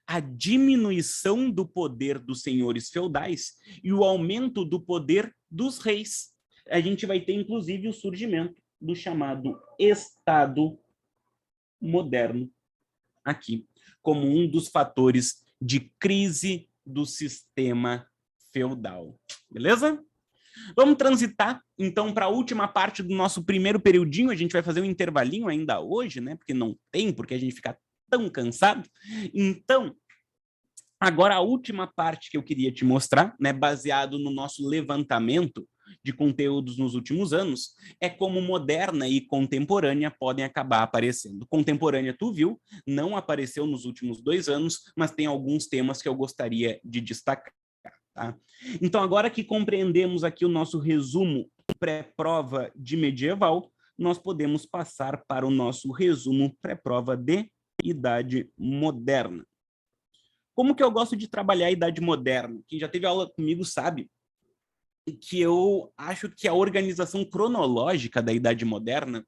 a diminuição do poder dos senhores feudais e o aumento do poder dos reis. A gente vai ter, inclusive, o surgimento do chamado Estado moderno aqui, como um dos fatores de crise do sistema feudal. Beleza? Vamos transitar, então, para a última parte do nosso primeiro periodinho. A gente vai fazer um intervalinho ainda hoje, né? Porque não tem, porque a gente fica tão cansado. Então, agora a última parte que eu queria te mostrar, né, baseado no nosso levantamento de conteúdos nos últimos anos, é como moderna e contemporânea podem acabar aparecendo. Contemporânea, tu viu, não apareceu nos últimos 2 anos, mas tem alguns temas que eu gostaria de destacar. Tá? Então, agora que compreendemos aqui o nosso resumo pré-prova de medieval, nós podemos passar para o nosso resumo pré-prova de Idade Moderna. Como que eu gosto de trabalhar a Idade Moderna? Quem já teve aula comigo sabe que eu acho que a organização cronológica da Idade Moderna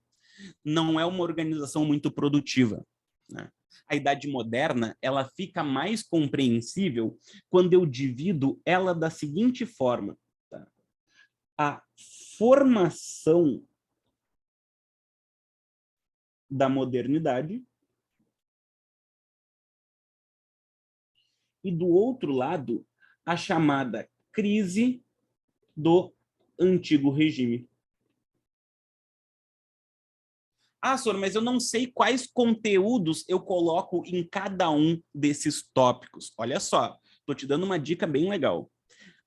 não é uma organização muito produtiva, né? A Idade Moderna, ela fica mais compreensível quando eu divido ela da seguinte forma. Tá? A formação da modernidade e, do outro lado, a chamada crise do antigo regime. Sor, mas eu não sei quais conteúdos eu coloco em cada um desses tópicos. Olha só, estou te dando uma dica bem legal.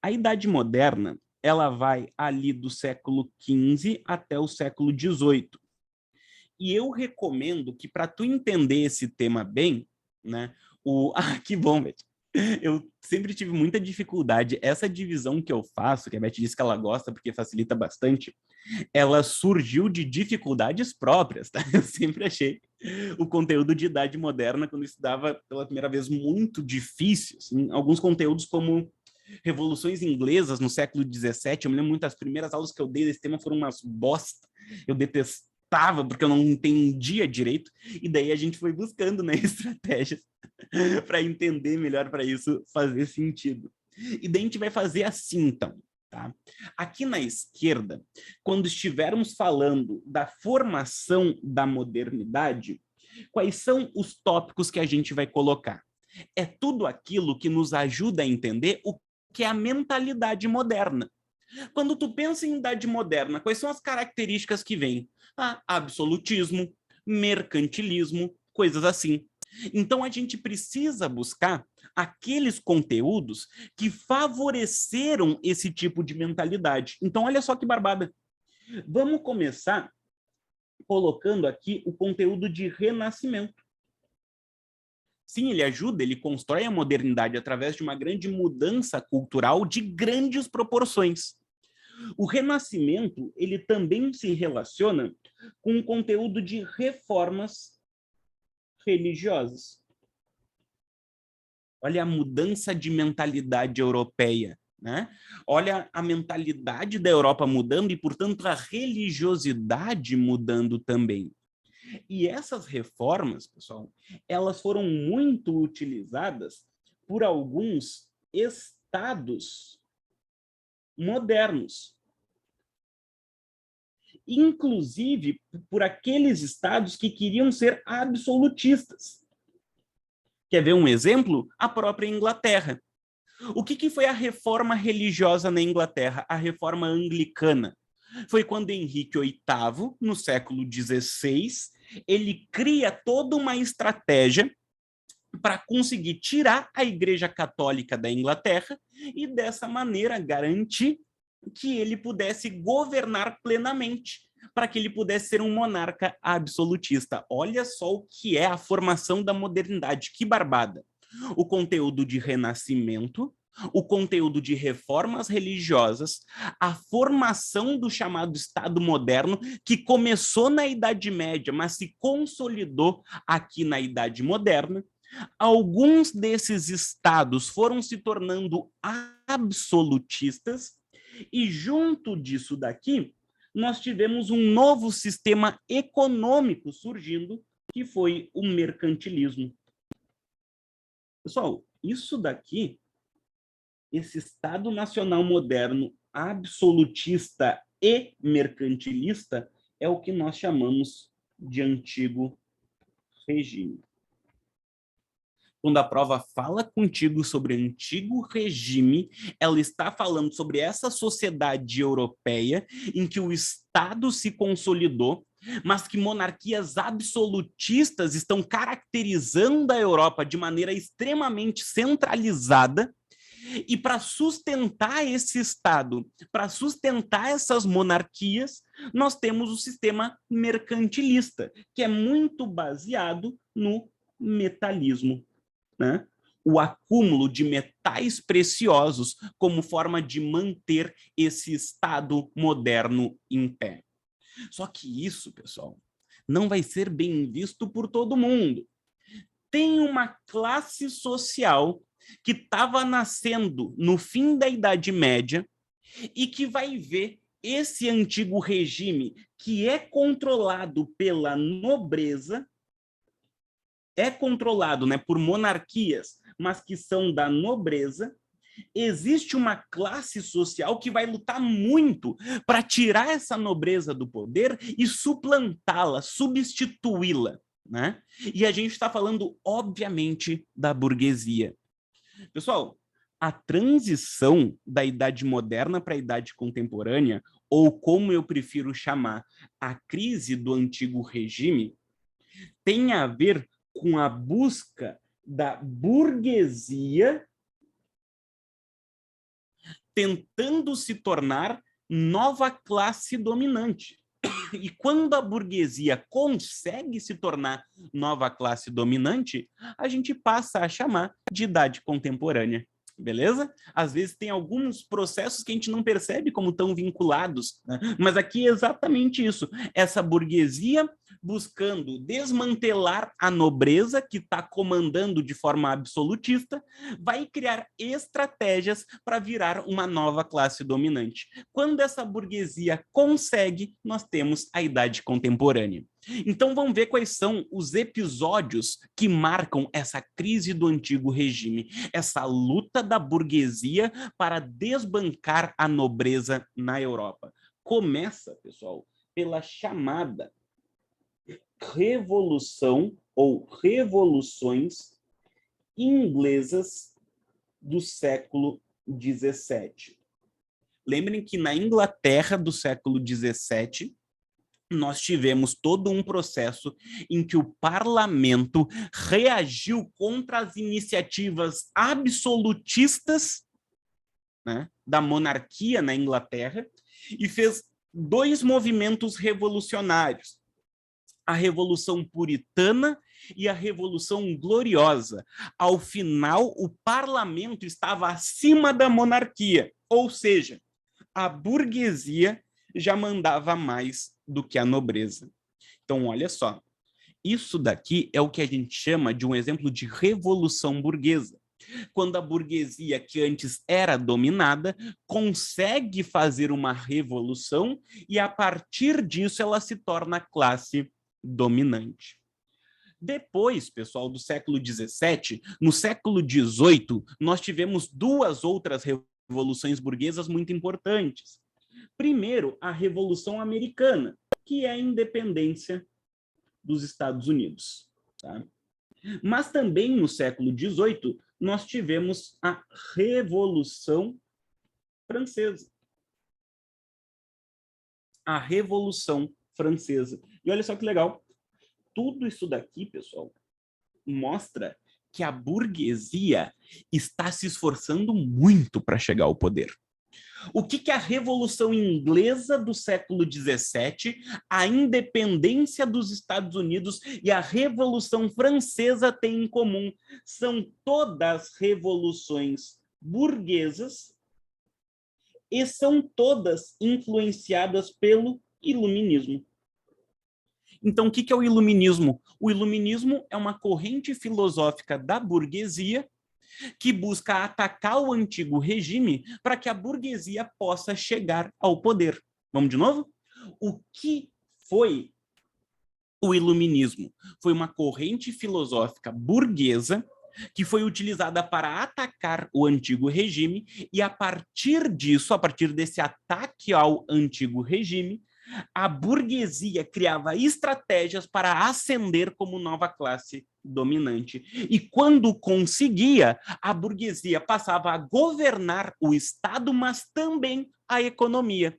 A Idade Moderna, ela vai ali do século XV até o século XVIII. E eu recomendo que, para tu entender esse tema bem, né, que bom, velho. Eu sempre tive muita dificuldade. Essa divisão que eu faço, que a Beth disse que ela gosta porque facilita bastante, ela surgiu de dificuldades próprias, tá? Eu sempre achei o conteúdo de idade moderna, quando eu estudava pela primeira vez, muito difícil. Assim, alguns conteúdos como revoluções inglesas no século XVII, eu me lembro muito, as primeiras aulas que eu dei desse tema foram umas bosta. Eu detestava porque eu não entendia direito, e daí a gente foi buscando, né, estratégias para entender melhor, para isso fazer sentido. E daí a gente vai fazer assim, então. Tá? Aqui na esquerda, quando estivermos falando da formação da modernidade, quais são os tópicos que a gente vai colocar? É tudo aquilo que nos ajuda a entender o que é a mentalidade moderna. Quando tu pensa em idade moderna, quais são as características que vêm? Absolutismo, mercantilismo, coisas assim. Então a gente precisa buscar aqueles conteúdos que favoreceram esse tipo de mentalidade. Então olha só que barbada. Vamos começar colocando aqui o conteúdo de renascimento. Sim, ele ajuda, ele constrói a modernidade através de uma grande mudança cultural de grandes proporções. O Renascimento, ele também se relaciona com o conteúdo de reformas religiosas. Olha a mudança de mentalidade europeia, né? Olha a mentalidade da Europa mudando e, portanto, a religiosidade mudando também. E essas reformas, pessoal, elas foram muito utilizadas por alguns estados modernos, inclusive por aqueles estados que queriam ser absolutistas. Quer ver um exemplo? A própria Inglaterra. O que foi a reforma religiosa na Inglaterra? A reforma anglicana. Foi quando Henrique VIII, no século XVI, ele cria toda uma estratégia para conseguir tirar a Igreja Católica da Inglaterra e, dessa maneira, garantir que ele pudesse governar plenamente, para que ele pudesse ser um monarca absolutista. Olha só o que é a formação da modernidade, que barbada. O conteúdo de renascimento, o conteúdo de reformas religiosas, a formação do chamado Estado moderno, que começou na Idade Média, mas se consolidou aqui na Idade Moderna. Alguns desses estados foram se tornando absolutistas, e junto disso daqui, nós tivemos um novo sistema econômico surgindo, que foi o mercantilismo. Pessoal, isso daqui, esse Estado Nacional moderno, absolutista e mercantilista, é o que nós chamamos de antigo regime. Quando a prova fala contigo sobre antigo regime, ela está falando sobre essa sociedade europeia em que o Estado se consolidou, mas que monarquias absolutistas estão caracterizando a Europa de maneira extremamente centralizada. E para sustentar esse Estado, para sustentar essas monarquias, nós temos o sistema mercantilista, que é muito baseado no metalismo. Né? O acúmulo de metais preciosos como forma de manter esse Estado moderno em pé. Só que isso, pessoal, não vai ser bem visto por todo mundo. Tem uma classe social que estava nascendo no fim da Idade Média e que vai ver esse antigo regime, que é controlado pela nobreza, é controlado, né, por monarquias, mas que são da nobreza. Existe uma classe social que vai lutar muito para tirar essa nobreza do poder e suplantá-la, substituí-la, né? E a gente está falando, obviamente, da burguesia. Pessoal, a transição da Idade Moderna para a Idade Contemporânea, ou como eu prefiro chamar, a crise do antigo regime, tem a ver com a busca da burguesia tentando se tornar nova classe dominante. E quando a burguesia consegue se tornar nova classe dominante, a gente passa a chamar de idade contemporânea. Beleza? Às vezes tem alguns processos que a gente não percebe como tão vinculados, né? Mas aqui é exatamente isso. Essa burguesia buscando desmantelar a nobreza que está comandando de forma absolutista, vai criar estratégias para virar uma nova classe dominante. Quando essa burguesia consegue, nós temos a idade contemporânea. Então vamos ver quais são os episódios que marcam essa crise do antigo regime, essa luta da burguesia para desbancar a nobreza na Europa. Começa, pessoal, pela chamada Revolução ou revoluções inglesas do século XVII. Lembrem que na Inglaterra do século XVII, nós tivemos todo um processo em que o parlamento reagiu contra as iniciativas absolutistas, né, da monarquia na Inglaterra e fez dois movimentos revolucionários: a Revolução Puritana e a Revolução Gloriosa. Ao final, o parlamento estava acima da monarquia, ou seja, a burguesia já mandava mais do que a nobreza. Então, olha só, isso daqui é o que a gente chama de um exemplo de revolução burguesa. Quando a burguesia, que antes era dominada, consegue fazer uma revolução e, a partir disso, ela se torna classe dominante. Depois, pessoal, do século XVII, no século XVIII, nós tivemos duas outras revoluções burguesas muito importantes. Primeiro, a Revolução Americana, que é a independência dos Estados Unidos. Tá? Mas também no século XVIII, nós tivemos a Revolução Francesa. A Revolução Francesa. E olha só que legal, tudo isso daqui, pessoal, mostra que a burguesia está se esforçando muito para chegar ao poder. O que a Revolução Inglesa do século XVII, a independência dos Estados Unidos e a Revolução Francesa têm em comum? São todas revoluções burguesas e são todas influenciadas pelo iluminismo. Então, o que é o iluminismo? O iluminismo é uma corrente filosófica da burguesia que busca atacar o antigo regime para que a burguesia possa chegar ao poder. Vamos de novo? O que foi o iluminismo? Foi uma corrente filosófica burguesa que foi utilizada para atacar o antigo regime e, a partir disso, a partir desse ataque ao antigo regime, a burguesia criava estratégias para ascender como nova classe dominante. E quando conseguia, a burguesia passava a governar o Estado, mas também a economia.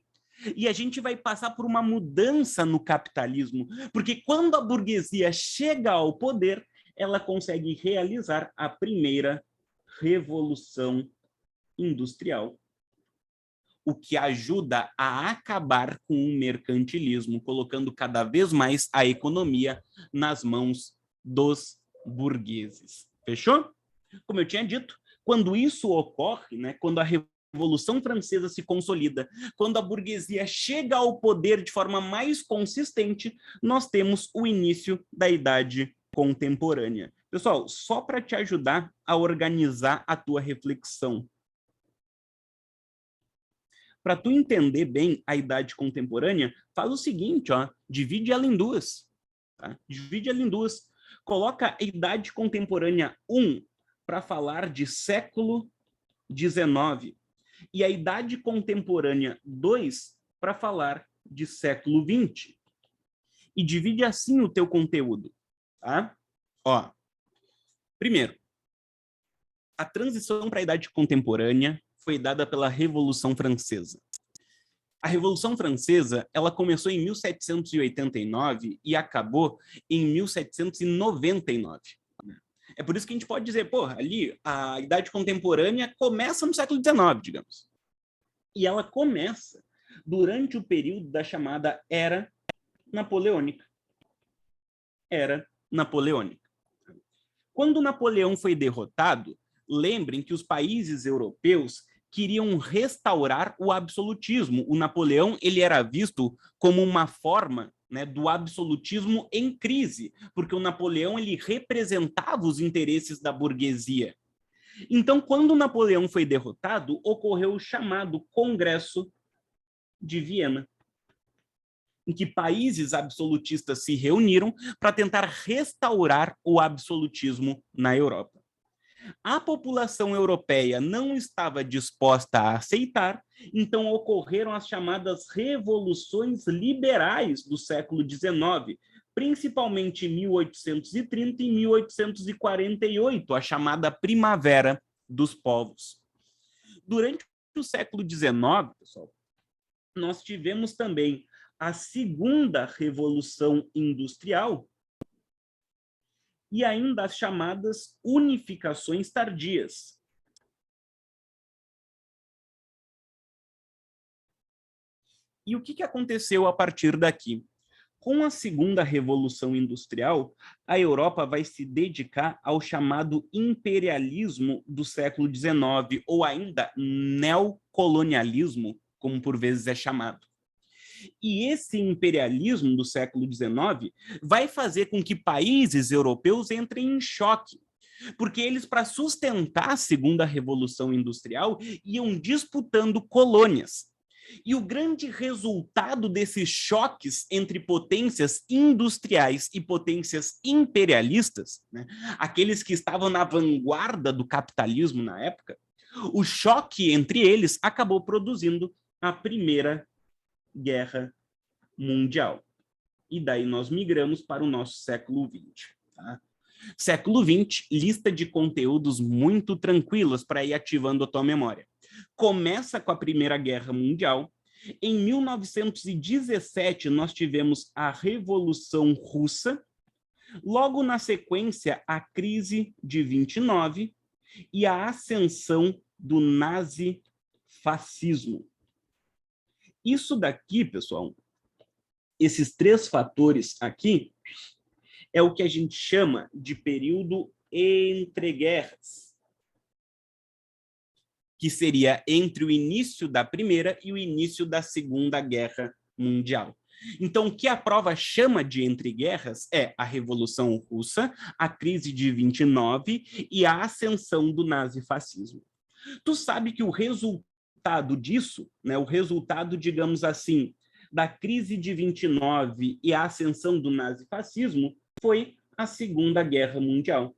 E a gente vai passar por uma mudança no capitalismo, porque quando a burguesia chega ao poder, ela consegue realizar a primeira revolução industrial, o que ajuda a acabar com o mercantilismo, colocando cada vez mais a economia nas mãos dos burgueses. Fechou? Como eu tinha dito, quando isso ocorre, né, quando a Revolução Francesa se consolida, quando a burguesia chega ao poder de forma mais consistente, nós temos o início da Idade Contemporânea. Pessoal, só para te ajudar a organizar a tua reflexão, para tu entender bem a Idade Contemporânea, faz o seguinte, ó, divide ela em duas. Tá? Divide ela em duas. Coloca a Idade Contemporânea 1 para falar de século XIX e a Idade Contemporânea 2 para falar de século XX. E divide assim o teu conteúdo. Tá? Ó, primeiro, a transição para a Idade Contemporânea foi dada pela Revolução Francesa. A Revolução Francesa, ela começou em 1789 e acabou em 1799. É por isso que a gente pode dizer, pô, ali a Idade Contemporânea começa no século XIX, digamos. E ela começa durante o período da chamada Era napoleônica. Era napoleônica. Quando Napoleão foi derrotado, lembrem que os países europeus queriam restaurar o absolutismo. O Napoleão ele era visto como uma forma, né, do absolutismo em crise, porque o Napoleão ele representava os interesses da burguesia. Então, quando Napoleão foi derrotado, ocorreu o chamado Congresso de Viena, em que países absolutistas se reuniram para tentar restaurar o absolutismo na Europa. A população europeia não estava disposta a aceitar, então ocorreram as chamadas revoluções liberais do século XIX, principalmente em 1830 e 1848, a chamada Primavera dos Povos. Durante o século XIX, pessoal, nós tivemos também a segunda Revolução Industrial, e ainda as chamadas unificações tardias. E o que aconteceu a partir daqui? Com a segunda Revolução Industrial, a Europa vai se dedicar ao chamado imperialismo do século XIX, ou ainda neocolonialismo, como por vezes é chamado. E esse imperialismo do século XIX vai fazer com que países europeus entrem em choque, porque eles, para sustentar a segunda Revolução Industrial, iam disputando colônias. E o grande resultado desses choques entre potências industriais e potências imperialistas, né, aqueles que estavam na vanguarda do capitalismo na época, o choque entre eles acabou produzindo a Primeira Guerra Mundial. E daí nós migramos para o nosso século XX. Tá? Século XX, lista de conteúdos muito tranquilos para ir ativando a tua memória. Começa com a Primeira Guerra Mundial. Em 1917, nós tivemos a Revolução Russa. Logo na sequência, a crise de 29 e a ascensão do nazifascismo. Isso daqui, pessoal, esses três fatores aqui, é o que a gente chama de período entre guerras, que seria entre o início da Primeira e o início da Segunda Guerra Mundial. Então, o que a prova chama de entre guerras é a Revolução Russa, a crise de 29 e a ascensão do nazifascismo. Tu sabe que o resultado disso, né, o resultado, digamos assim, da crise de 29 e a ascensão do nazifascismo foi a Segunda Guerra Mundial,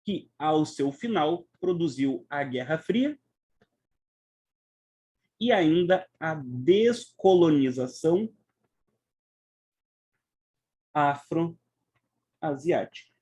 que, ao seu final, produziu a Guerra Fria e ainda a descolonização afro-asiática.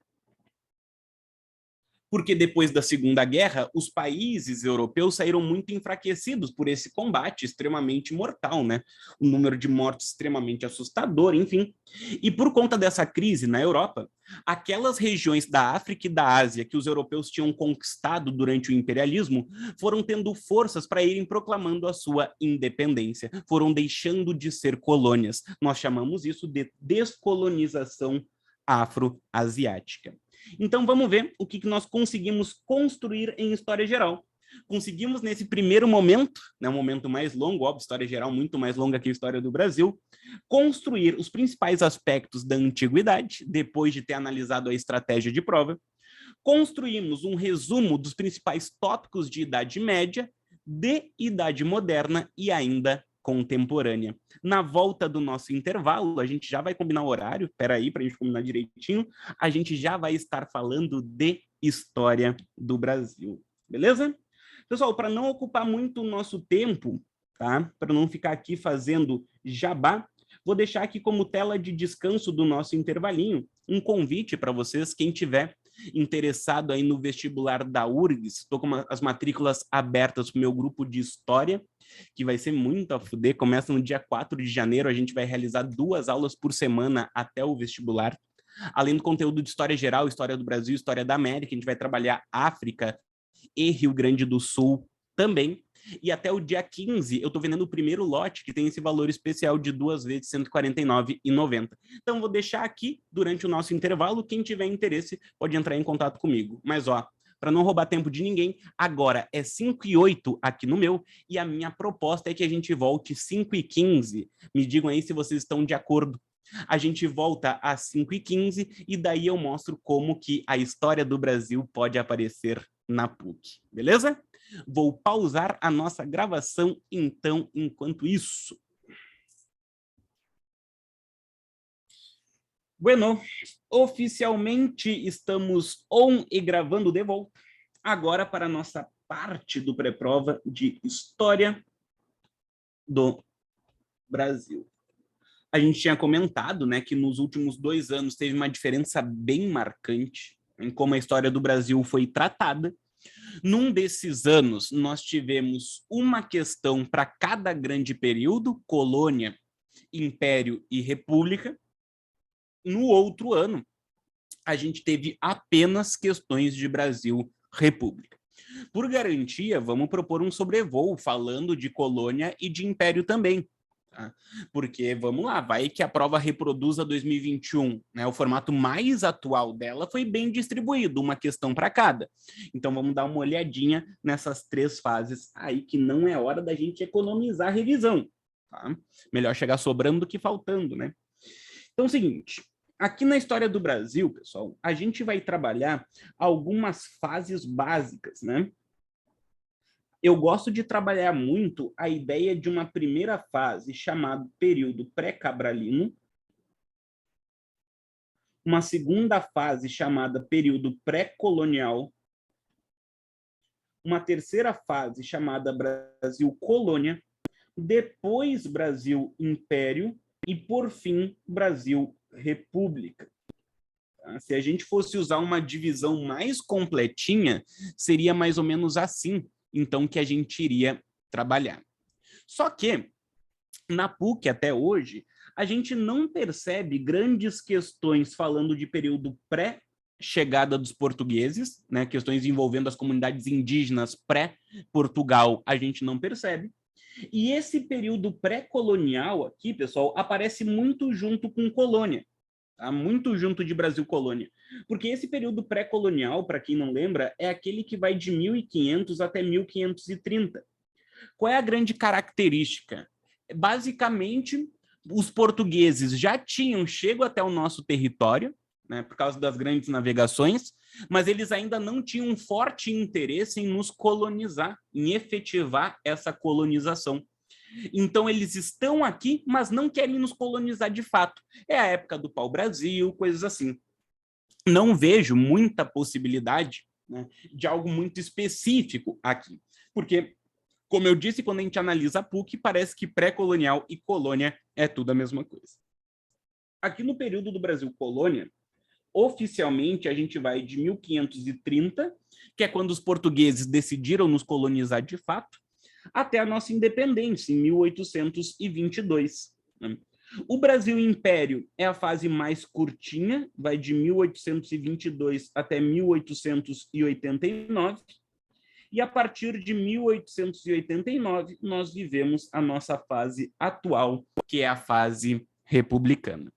Porque depois da Segunda Guerra, os países europeus saíram muito enfraquecidos por esse combate extremamente mortal, né? Um número de mortes extremamente assustador, enfim. E por conta dessa crise na Europa, aquelas regiões da África e da Ásia que os europeus tinham conquistado durante o imperialismo foram tendo forças para irem proclamando a sua independência, foram deixando de ser colônias. Nós chamamos isso de descolonização afro-asiática. Então, vamos ver o que nós conseguimos construir em História Geral. Conseguimos, nesse primeiro momento, né, um momento mais longo, óbvio, História Geral muito mais longa que a História do Brasil, construir os principais aspectos da antiguidade, depois de ter analisado a estratégia de prova. Construímos um resumo dos principais tópicos de Idade Média, de Idade Moderna e ainda contemporânea. Na volta do nosso intervalo, a gente já vai combinar o horário, espera aí, para a gente combinar direitinho, a gente já vai estar falando de História do Brasil, beleza? Pessoal, para não ocupar muito o nosso tempo, tá? Para não ficar aqui fazendo jabá, vou deixar aqui como tela de descanso do nosso intervalinho um convite para vocês, quem tiver interessado aí no vestibular da URGS, estou com as matrículas abertas para o meu grupo de História, que vai ser muito a fuder, começa no dia 4 de janeiro, a gente vai realizar 2 aulas por semana até o vestibular, além do conteúdo de História Geral, História do Brasil, História da América, a gente vai trabalhar África e Rio Grande do Sul também. E até o dia 15, eu estou vendendo o primeiro lote, que tem esse valor especial de 2 vezes R$ 149,90. Então, vou deixar aqui, durante o nosso intervalo, quem tiver interesse pode entrar em contato comigo. Mas, ó, para não roubar tempo de ninguém, agora é 5h08 aqui no meu, e a minha proposta é que a gente volte 5h15. Me digam aí se vocês estão de acordo. A gente volta às 5h15 e daí eu mostro como que a história do Brasil pode aparecer na PUC, beleza? Vou pausar a nossa gravação, então, enquanto isso. Bueno, oficialmente estamos on e gravando de volta. Agora para a nossa parte do pré-prova de História do Brasil. A gente tinha comentado, né, que nos últimos 2 anos teve uma diferença bem marcante em como a história do Brasil foi tratada. Num desses anos, nós tivemos uma questão para cada grande período, colônia, império e república. No outro ano, a gente teve apenas questões de Brasil, república. Por garantia, vamos propor um sobrevoo falando de colônia e de império também. Tá? Porque, vamos lá, vai que a prova reproduza 2021, né? O formato mais atual dela foi bem distribuído, uma questão para cada. Então, vamos dar uma olhadinha nessas 3 fases aí, que não é hora da gente economizar a revisão. Tá? Melhor chegar sobrando do que faltando, né? Então, é o seguinte, aqui na história do Brasil, pessoal, a gente vai trabalhar algumas fases básicas, né? Eu gosto de trabalhar muito a ideia de uma primeira fase chamada período pré-cabralino, uma segunda fase chamada período pré-colonial, uma terceira fase chamada Brasil colônia, depois Brasil império e, por fim, Brasil república. Se a gente fosse usar uma divisão mais completinha, seria mais ou menos assim, então, que a gente iria trabalhar. Só que, na PUC até hoje, a gente não percebe grandes questões falando de período pré-chegada dos portugueses, né? Questões envolvendo as comunidades indígenas pré-Portugal, a gente não percebe. E esse período pré-colonial aqui, pessoal, aparece muito junto com colônia. Tá? Muito junto de Brasil colônia. Porque esse período pré-colonial, para quem não lembra, é aquele que vai de 1500 até 1530. Qual é a grande característica? Basicamente, os portugueses já tinham chego até o nosso território, né, por causa das grandes navegações, mas eles ainda não tinham um forte interesse em nos colonizar, em efetivar essa colonização. Então, eles estão aqui, mas não querem nos colonizar de fato. É a época do pau-brasil, coisas assim. Não vejo muita possibilidade, né, de algo muito específico aqui, porque, como eu disse, quando a gente analisa a PUC, parece que pré-colonial e colônia é tudo a mesma coisa. Aqui no período do Brasil colônia, oficialmente a gente vai de 1530, que é quando os portugueses decidiram nos colonizar de fato, até a nossa independência, em 1822. Né? O Brasil Império é a fase mais curtinha, vai de 1822 até 1889, e a partir de 1889 nós vivemos a nossa fase atual, que é a fase republicana.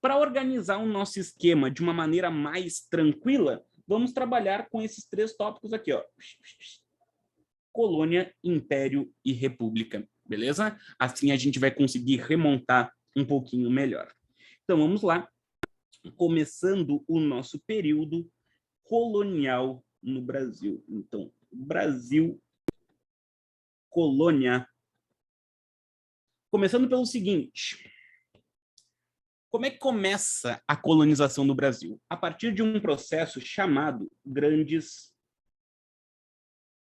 Para organizar o nosso esquema de uma maneira mais tranquila, vamos trabalhar com esses 3 tópicos aqui, ó. Colônia, Império e República, beleza? Assim a gente vai conseguir remontar um pouquinho melhor. Então vamos lá, começando o nosso período colonial no Brasil. Então, Brasil, colônia. Começando pelo seguinte: como é que começa a colonização do Brasil? A partir de um processo chamado Grandes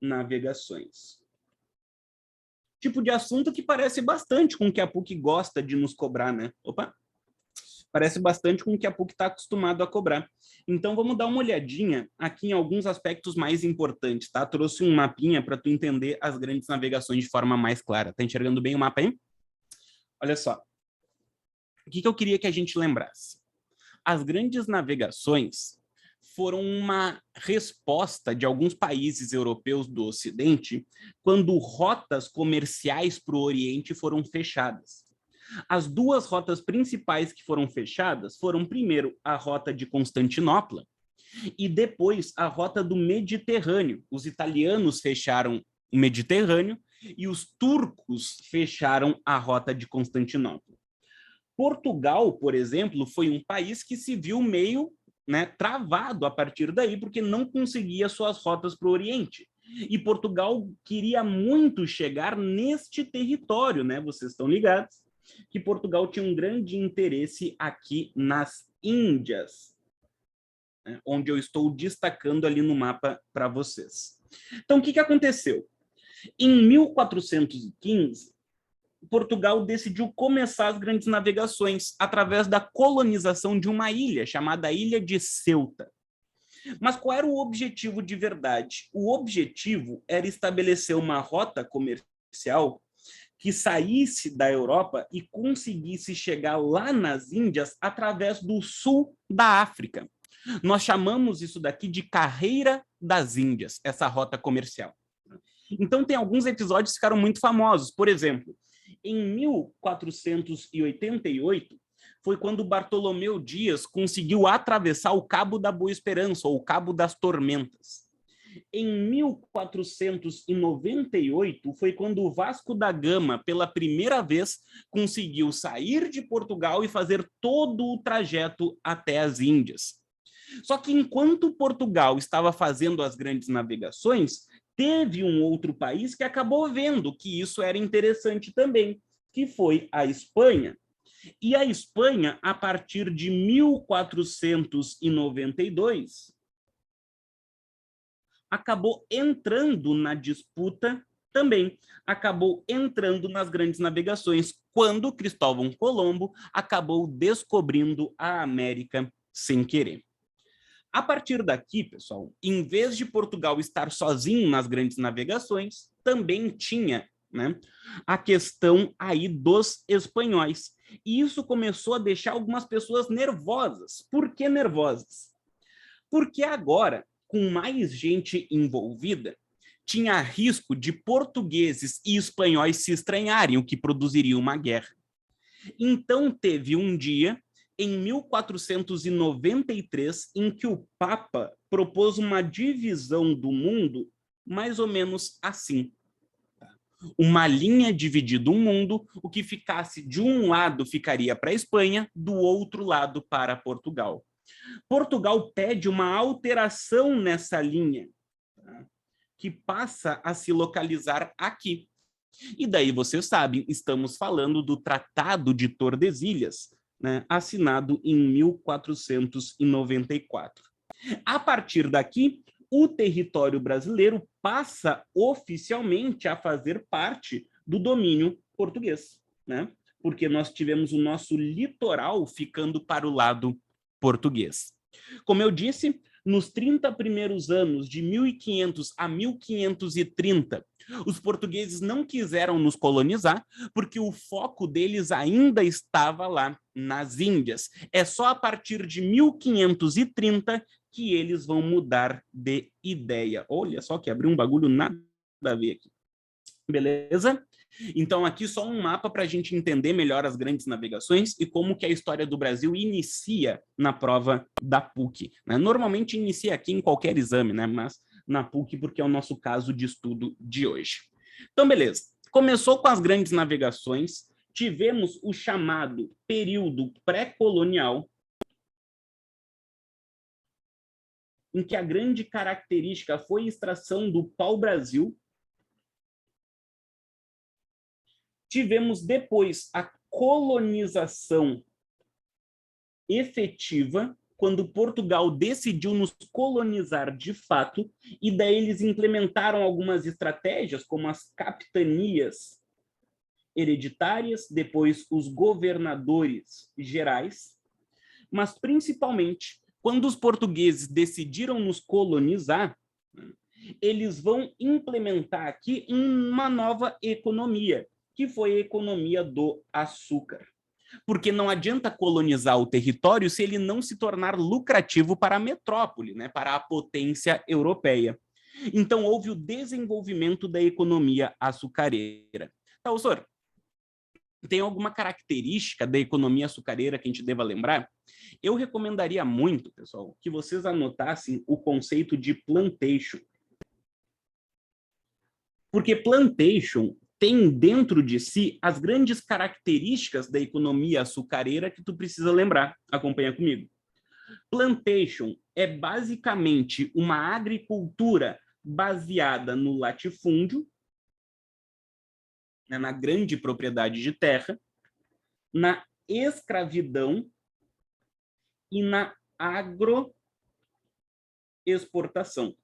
Navegações. Tipo de assunto que parece bastante com o que a PUC gosta de nos cobrar, né? Opa! Parece bastante com o que a PUC está acostumado a cobrar. Então, vamos dar uma olhadinha aqui em alguns aspectos mais importantes, tá? Trouxe um mapinha para tu entender as grandes navegações de forma mais clara. Tá enxergando bem o mapa aí? Olha só. O que eu queria que a gente lembrasse? As grandes navegações foram uma resposta de alguns países europeus do Ocidente quando rotas comerciais para o Oriente foram fechadas. As duas rotas principais que foram fechadas foram, primeiro, a rota de Constantinopla e depois a rota do Mediterrâneo. Os italianos fecharam o Mediterrâneo e os turcos fecharam a rota de Constantinopla. Portugal, por exemplo, foi um país que se viu meio, né, travado a partir daí, porque não conseguia suas rotas para o Oriente. E Portugal queria muito chegar neste território, né? Vocês estão ligados que Portugal tinha um grande interesse aqui nas Índias, né, onde eu estou destacando ali no mapa para vocês. Então, o que aconteceu? Em 1415, Portugal decidiu começar as grandes navegações através da colonização de uma ilha chamada Ilha de Ceuta. Mas qual era o objetivo de verdade? O objetivo era estabelecer uma rota comercial que saísse da Europa e conseguisse chegar lá nas Índias através do sul da África. Nós chamamos isso daqui de Carreira das Índias, essa rota comercial. Então, tem alguns episódios que ficaram muito famosos. Por exemplo, em 1488, foi quando Bartolomeu Dias conseguiu atravessar o Cabo da Boa Esperança, ou o Cabo das Tormentas. Em 1498, foi quando o Vasco da Gama, pela primeira vez, conseguiu sair de Portugal e fazer todo o trajeto até as Índias. Só que enquanto Portugal estava fazendo as grandes navegações, teve um outro país que acabou vendo que isso era interessante também, que foi a Espanha. E a Espanha, a partir de 1492, acabou entrando na disputa também, acabou entrando nas grandes navegações, quando Cristóvão Colombo acabou descobrindo a América sem querer. A partir daqui, pessoal, em vez de Portugal estar sozinho nas grandes navegações, também tinha, né, a questão aí dos espanhóis. E isso começou a deixar algumas pessoas nervosas. Por que nervosas? Porque agora, com mais gente envolvida, tinha risco de portugueses e espanhóis se estranharem, o que produziria uma guerra. Então, teve um dia, em 1493, em que o Papa propôs uma divisão do mundo mais ou menos assim. Uma linha dividindo o mundo, o que ficasse de um lado ficaria para a Espanha, do outro lado para Portugal. Portugal pede uma alteração nessa linha, tá, que passa a se localizar aqui. E daí, vocês sabem, estamos falando do Tratado de Tordesilhas, né, assinado em 1494. A partir daqui, o território brasileiro passa oficialmente a fazer parte do domínio português, né? Porque nós tivemos o nosso litoral ficando para o lado português. Como eu disse, nos 30 primeiros anos, de 1500 a 1530, os portugueses não quiseram nos colonizar, porque o foco deles ainda estava lá nas Índias. É só a partir de 1530 que eles vão mudar de ideia. Olha só que abriu um bagulho nada a ver aqui. Beleza? Então, aqui só um mapa para a gente entender melhor as grandes navegações e como que a história do Brasil inicia na prova da PUC, né? Normalmente inicia aqui em qualquer exame, né? Mas na PUC, porque é o nosso caso de estudo de hoje. Então, beleza. Começou com as grandes navegações, tivemos o chamado período pré-colonial, em que a grande característica foi a extração do pau-brasil. Tivemos depois a colonização efetiva, quando Portugal decidiu nos colonizar de fato, e daí eles implementaram algumas estratégias, como as capitanias hereditárias, depois os governadores gerais, mas principalmente, quando os portugueses decidiram nos colonizar, eles vão implementar aqui uma nova economia, que foi a economia do açúcar. Porque não adianta colonizar o território se ele não se tornar lucrativo para a metrópole, né, para a potência europeia. Então, houve o desenvolvimento da economia açucareira. Tá, Osor, tem alguma característica da economia açucareira que a gente deva lembrar? Eu recomendaria muito, pessoal, que vocês anotassem o conceito de plantation. Porque plantation tem dentro de si as grandes características da economia açucareira que tu precisa lembrar. Acompanha comigo. Plantation é basicamente uma agricultura baseada no latifúndio, né, na grande propriedade de terra, na escravidão e na agroexportação.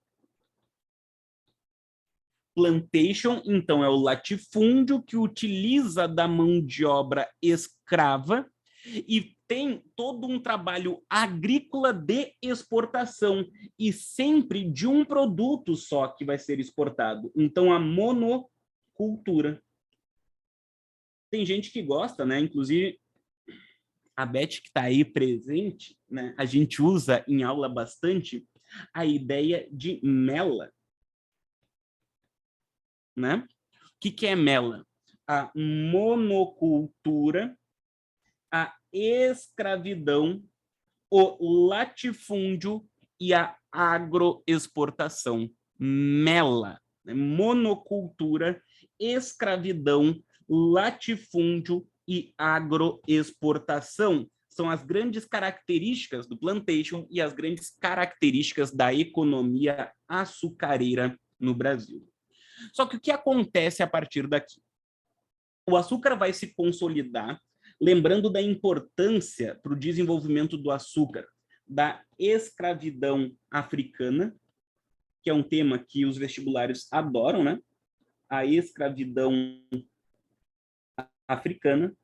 Plantation, então, é o latifúndio que utiliza da mão de obra escrava e tem todo um trabalho agrícola de exportação e sempre de um produto só que vai ser exportado. Então, a monocultura. Tem gente que gosta, né? Inclusive, a Beth que está aí presente, né? A gente usa em aula bastante a ideia de mela, né? O que é mela? A monocultura, a escravidão, o latifúndio e a agroexportação. Mela, né? Monocultura, escravidão, latifúndio e agroexportação são as grandes características do plantation e as grandes características da economia açucareira no Brasil. Só que o que acontece a partir daqui? O açúcar vai se consolidar, lembrando da importância para o desenvolvimento do açúcar, da escravidão africana, que é um tema que os vestibulares adoram, né? A escravidão africana.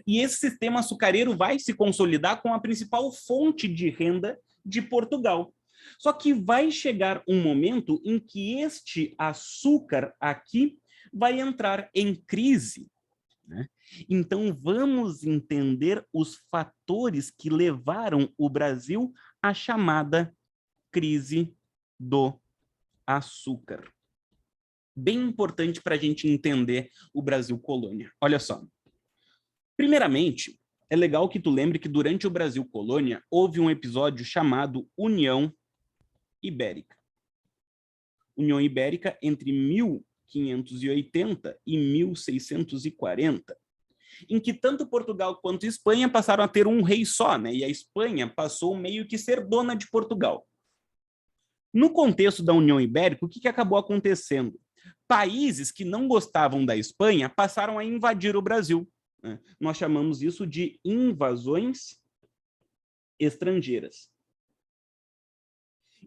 E esse sistema açucareiro vai se consolidar com a principal fonte de renda de Portugal. Só que vai chegar um momento em que este açúcar aqui vai entrar em crise, né? Então, vamos entender os fatores que levaram o Brasil à chamada crise do açúcar. Bem importante para a gente entender o Brasil colônia. Olha só. Primeiramente, é legal que tu lembre que durante o Brasil colônia houve um episódio chamado União Ibérica. União Ibérica entre 1580 e 1640, em que tanto Portugal quanto Espanha passaram a ter um rei só, né? E a Espanha passou meio que ser dona de Portugal. No contexto da União Ibérica, o que acabou acontecendo? Países que não gostavam da Espanha passaram a invadir o Brasil, né? Nós chamamos isso de invasões estrangeiras.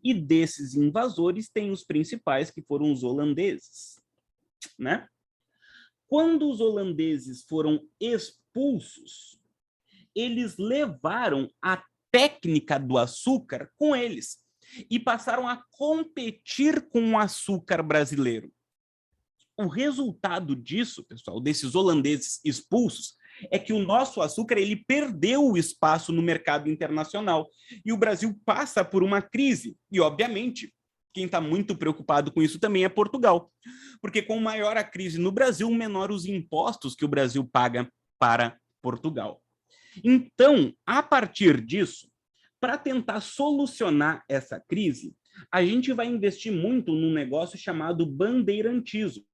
E desses invasores tem os principais, que foram os holandeses, né? Quando os holandeses foram expulsos, eles levaram a técnica do açúcar com eles e passaram a competir com o açúcar brasileiro. O resultado disso, pessoal, desses holandeses expulsos, é que o nosso açúcar ele perdeu o espaço no mercado internacional e o Brasil passa por uma crise. E, obviamente, quem está muito preocupado com isso também é Portugal, porque com maior a crise no Brasil, menor os impostos que o Brasil paga para Portugal. Então, a partir disso, para tentar solucionar essa crise, a gente vai investir muito num negócio chamado bandeirantismo,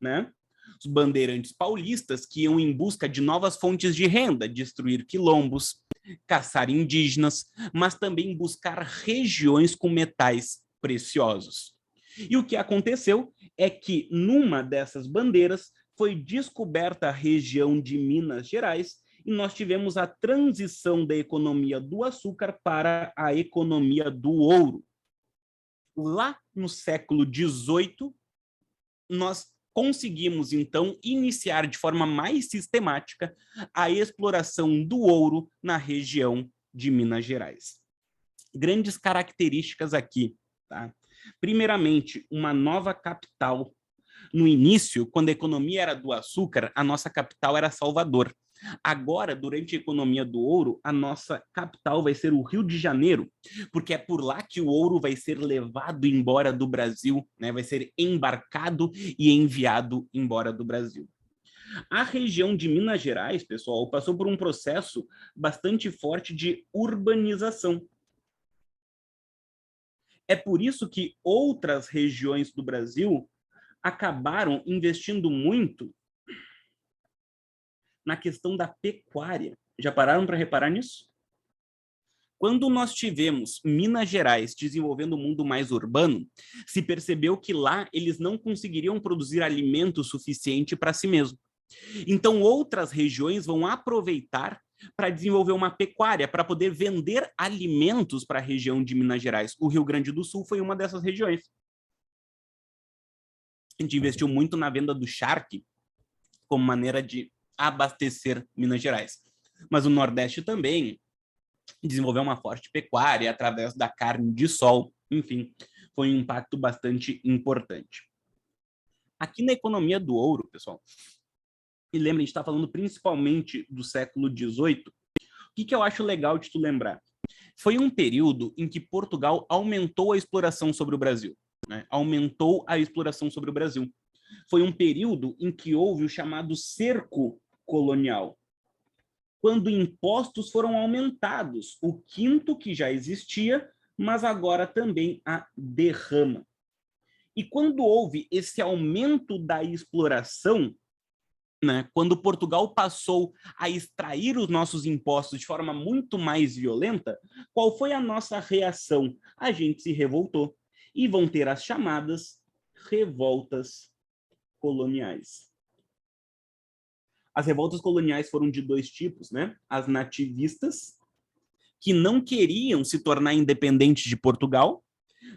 né? Os bandeirantes paulistas que iam em busca de novas fontes de renda, destruir quilombos, caçar indígenas, mas também buscar regiões com metais preciosos. E o que aconteceu é que numa dessas bandeiras foi descoberta a região de Minas Gerais e nós tivemos a transição da economia do açúcar para a economia do ouro. Lá no século XVIII, nós conseguimos, então, iniciar de forma mais sistemática a exploração do ouro na região de Minas Gerais. Grandes características aqui, tá? Primeiramente, uma nova capital, No início, quando a economia era do açúcar, a nossa capital era Salvador. Agora, durante a economia do ouro, a nossa capital vai ser o Rio de Janeiro, porque é por lá que o ouro vai ser levado embora do Brasil, né? Vai ser embarcado e enviado embora do Brasil. A região de Minas Gerais, pessoal, passou por um processo bastante forte de urbanização. É por isso que outras regiões do Brasil acabaram investindo muito na questão da pecuária. Já pararam para reparar nisso? Quando nós tivemos Minas Gerais desenvolvendo um mundo mais urbano, se percebeu que lá eles não conseguiriam produzir alimento suficiente para si mesmo. Então, outras regiões vão aproveitar para desenvolver uma pecuária, para poder vender alimentos para a região de Minas Gerais. O Rio Grande do Sul foi uma dessas regiões. A gente investiu muito na venda do charque como maneira de abastecer Minas Gerais. Mas o Nordeste também desenvolveu uma forte pecuária através da carne de sol. Enfim, foi um impacto bastante importante. Aqui na economia do ouro, pessoal, e lembra, a gente está falando principalmente do século XVIII, o que eu acho legal de tu lembrar? Foi um período em que Portugal aumentou a exploração sobre o Brasil. Né? Aumentou a exploração sobre o Brasil. Foi um período em que houve o chamado cerco colonial, quando impostos foram aumentados, o quinto que já existia, mas agora também a derrama. E quando houve esse aumento da exploração, né, quando Portugal passou a extrair os nossos impostos de forma muito mais violenta, qual foi a nossa reação? A gente se revoltou. E vão ter as chamadas revoltas coloniais. As revoltas coloniais foram de dois tipos, né? As nativistas, que não queriam se tornar independentes de Portugal,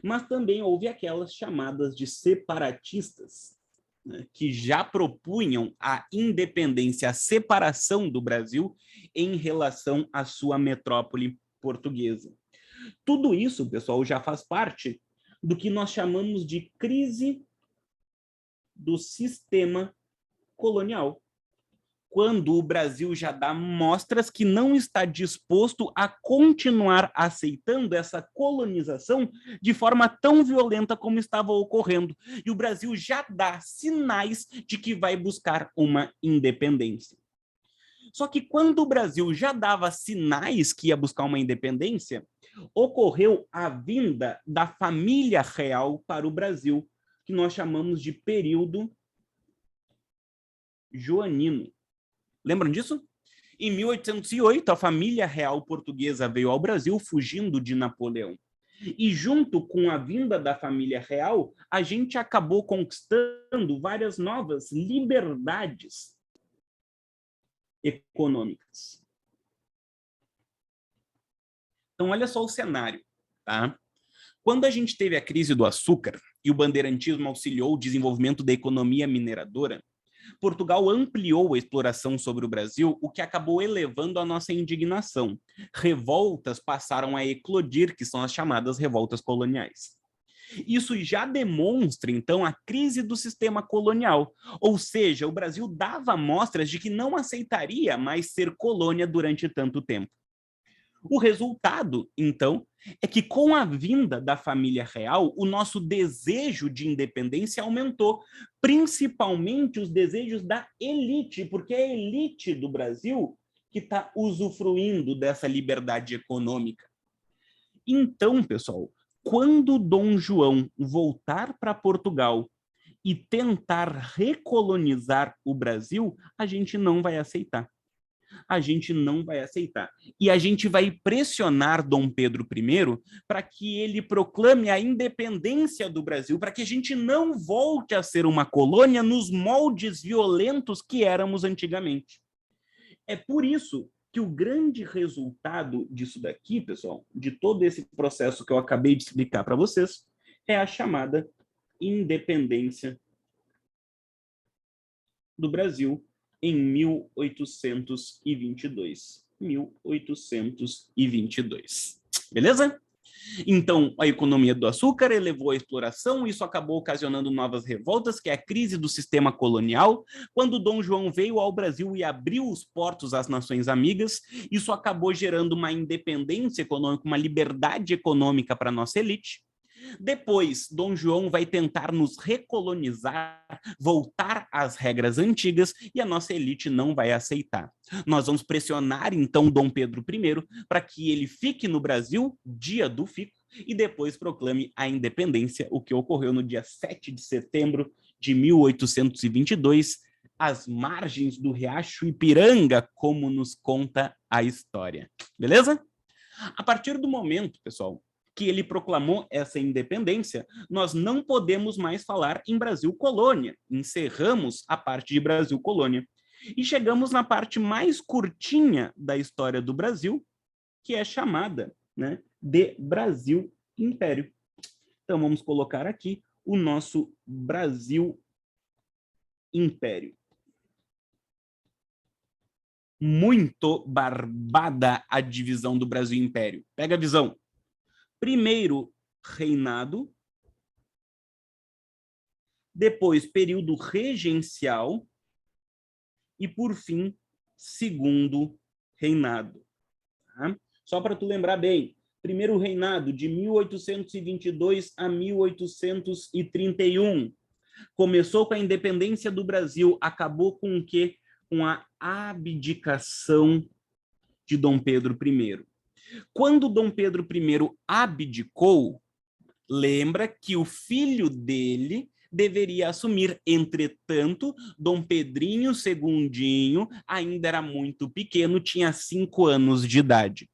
mas também houve aquelas chamadas de separatistas, né, que já propunham a independência, a separação do Brasil em relação à sua metrópole portuguesa. Tudo isso, pessoal, já faz parte do que nós chamamos de crise do sistema colonial, quando o Brasil já dá mostras que não está disposto a continuar aceitando essa colonização de forma tão violenta como estava ocorrendo. E o Brasil já dá sinais de que vai buscar uma independência. Só que quando o Brasil já dava sinais que ia buscar uma independência, ocorreu a vinda da família real para o Brasil, que nós chamamos de período joanino. Lembram disso? Em 1808, a família real portuguesa veio ao Brasil fugindo de Napoleão. E junto com a vinda da família real, a gente acabou conquistando várias novas liberdades econômicas. Então, olha só o cenário, tá? Quando a gente teve a crise do açúcar e o bandeirantismo auxiliou o desenvolvimento da economia mineradora, Portugal ampliou a exploração sobre o Brasil, o que acabou elevando a nossa indignação. Revoltas passaram a eclodir, que são as chamadas revoltas coloniais. Isso já demonstra, então, a crise do sistema colonial, ou seja, o Brasil dava mostras de que não aceitaria mais ser colônia durante tanto tempo. O resultado, então, é que com a vinda da família real, o nosso desejo de independência aumentou, principalmente os desejos da elite, porque é a elite do Brasil que está usufruindo dessa liberdade econômica. Então, pessoal, quando Dom João voltar para Portugal e tentar recolonizar o Brasil, a gente não vai aceitar. A gente não vai aceitar. E a gente vai pressionar Dom Pedro I para que ele proclame a independência do Brasil, para que a gente não volte a ser uma colônia nos moldes violentos que éramos antigamente. É por isso que o grande resultado disso daqui, pessoal, de todo esse processo que eu acabei de explicar para vocês, é a chamada independência do Brasil em 1822. 1822. Beleza? Então, a economia do açúcar elevou a exploração, isso acabou ocasionando novas revoltas, que é a crise do sistema colonial. Quando Dom João veio ao Brasil e abriu os portos às nações amigas, isso acabou gerando uma independência econômica, uma liberdade econômica para a nossa elite. Depois, Dom João vai tentar nos recolonizar, voltar às regras antigas, e a nossa elite não vai aceitar. Nós vamos pressionar, então, Dom Pedro I para que ele fique no Brasil, dia do fico, e depois proclame a independência, o que ocorreu no dia 7 de setembro de 1822, às margens do Riacho Ipiranga, como nos conta a história. Beleza? A partir do momento, pessoal, que ele proclamou essa independência, nós não podemos mais falar em Brasil Colônia. Encerramos a parte de Brasil Colônia. E chegamos na parte mais curtinha da história do Brasil, que é chamada, né, de Brasil Império. Então, vamos colocar aqui o nosso Brasil Império. Muito barbada a divisão do Brasil Império. Pega a visão. Primeiro reinado, depois período regencial e, por fim, segundo reinado. Tá? Só para tu lembrar bem, primeiro reinado de 1822 a 1831. Começou com a independência do Brasil, acabou com o quê? Com a abdicação de Dom Pedro I. Quando Dom Pedro I abdicou, lembra que o filho dele deveria assumir. Entretanto, Dom Pedrinho II ainda era muito pequeno, tinha 5 anos de idade.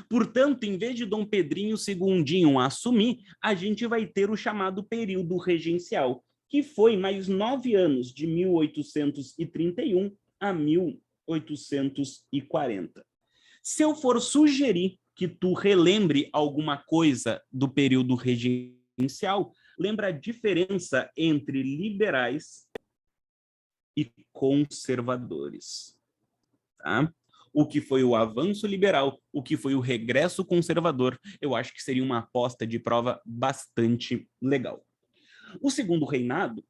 Portanto, em vez de Dom Pedrinho II assumir, a gente vai ter o chamado período regencial, que foi mais 9 anos, de 1831 a 1840. Se eu for sugerir que tu relembre alguma coisa do período regencial, lembra a diferença entre liberais e conservadores. Tá? O que foi o avanço liberal, o que foi o regresso conservador, eu acho que seria uma aposta de prova bastante legal. O segundo reinado,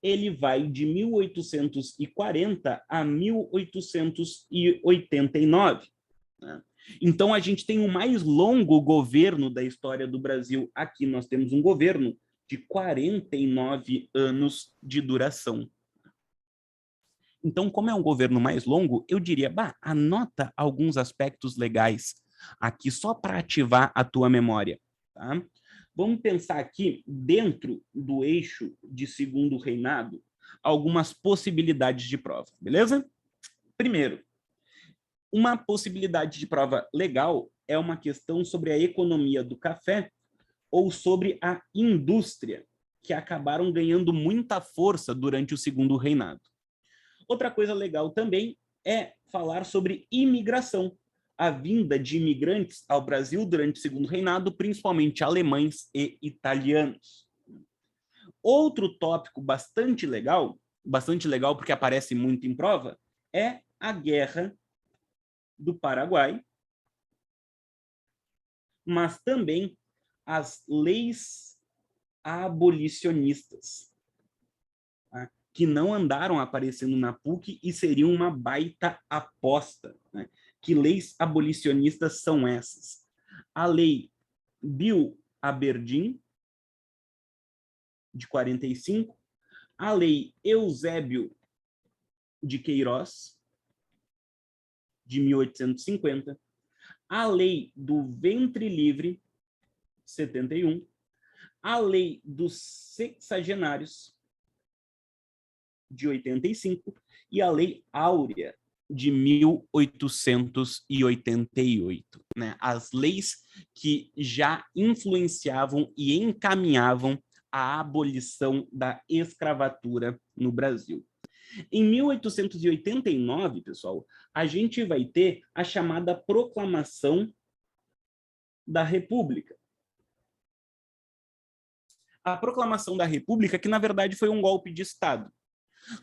ele vai de 1840 a 1889. Né? Então, a gente tem o mais longo governo da história do Brasil. Aqui nós temos um governo de 49 anos de duração. Então, como é um governo mais longo, eu diria, anota alguns aspectos legais aqui só para ativar a tua memória. Tá? Vamos pensar aqui, dentro do eixo de segundo reinado, algumas possibilidades de prova, beleza? Primeiro, uma possibilidade de prova legal é uma questão sobre a economia do café ou sobre a indústria, que acabaram ganhando muita força durante o segundo reinado. Outra coisa legal também é falar sobre imigração, a vinda de imigrantes ao Brasil durante o segundo reinado, principalmente alemães e italianos. Outro tópico bastante legal porque aparece muito em prova, é a Guerra do Paraguai, mas também as leis abolicionistas, tá? Que não andaram aparecendo na PUC e seriam uma baita aposta. Né? Que leis abolicionistas são essas? A lei Bill Aberdeen, de 45, a lei Eusébio de Queiroz, de 1850, a lei do ventre livre, 71, a lei dos sexagenários, de 85, e a lei áurea, de 1888. Né? As leis que já influenciavam e encaminhavam a abolição da escravatura no Brasil. Em 1889, pessoal, a gente vai ter a chamada Proclamação da República. A Proclamação da República, que na verdade foi um golpe de Estado.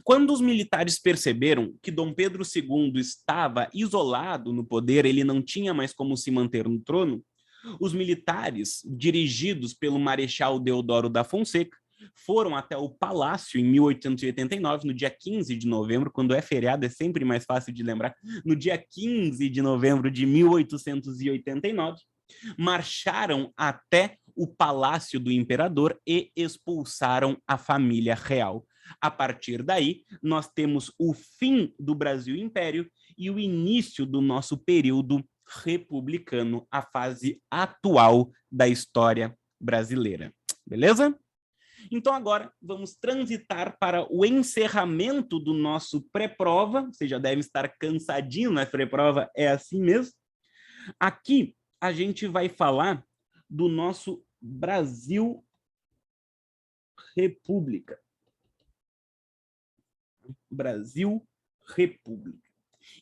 Quando os militares perceberam que Dom Pedro II estava isolado no poder, ele não tinha mais como se manter no trono, Os militares, dirigidos pelo Marechal Deodoro da Fonseca, foram até o Palácio em 1889, no dia 15 de novembro, quando é feriado, é sempre mais fácil de lembrar, no dia 15 de novembro de 1889, marcharam até o Palácio do Imperador e expulsaram a família real. A partir daí, nós temos o fim do Brasil Império e o início do nosso período republicano, a fase atual da história brasileira. Beleza? Então agora vamos transitar para o encerramento do nosso pré-prova. Você já deve estar cansadinho, mas pré-prova é assim mesmo. Aqui a gente vai falar do nosso Brasil República. Brasil República.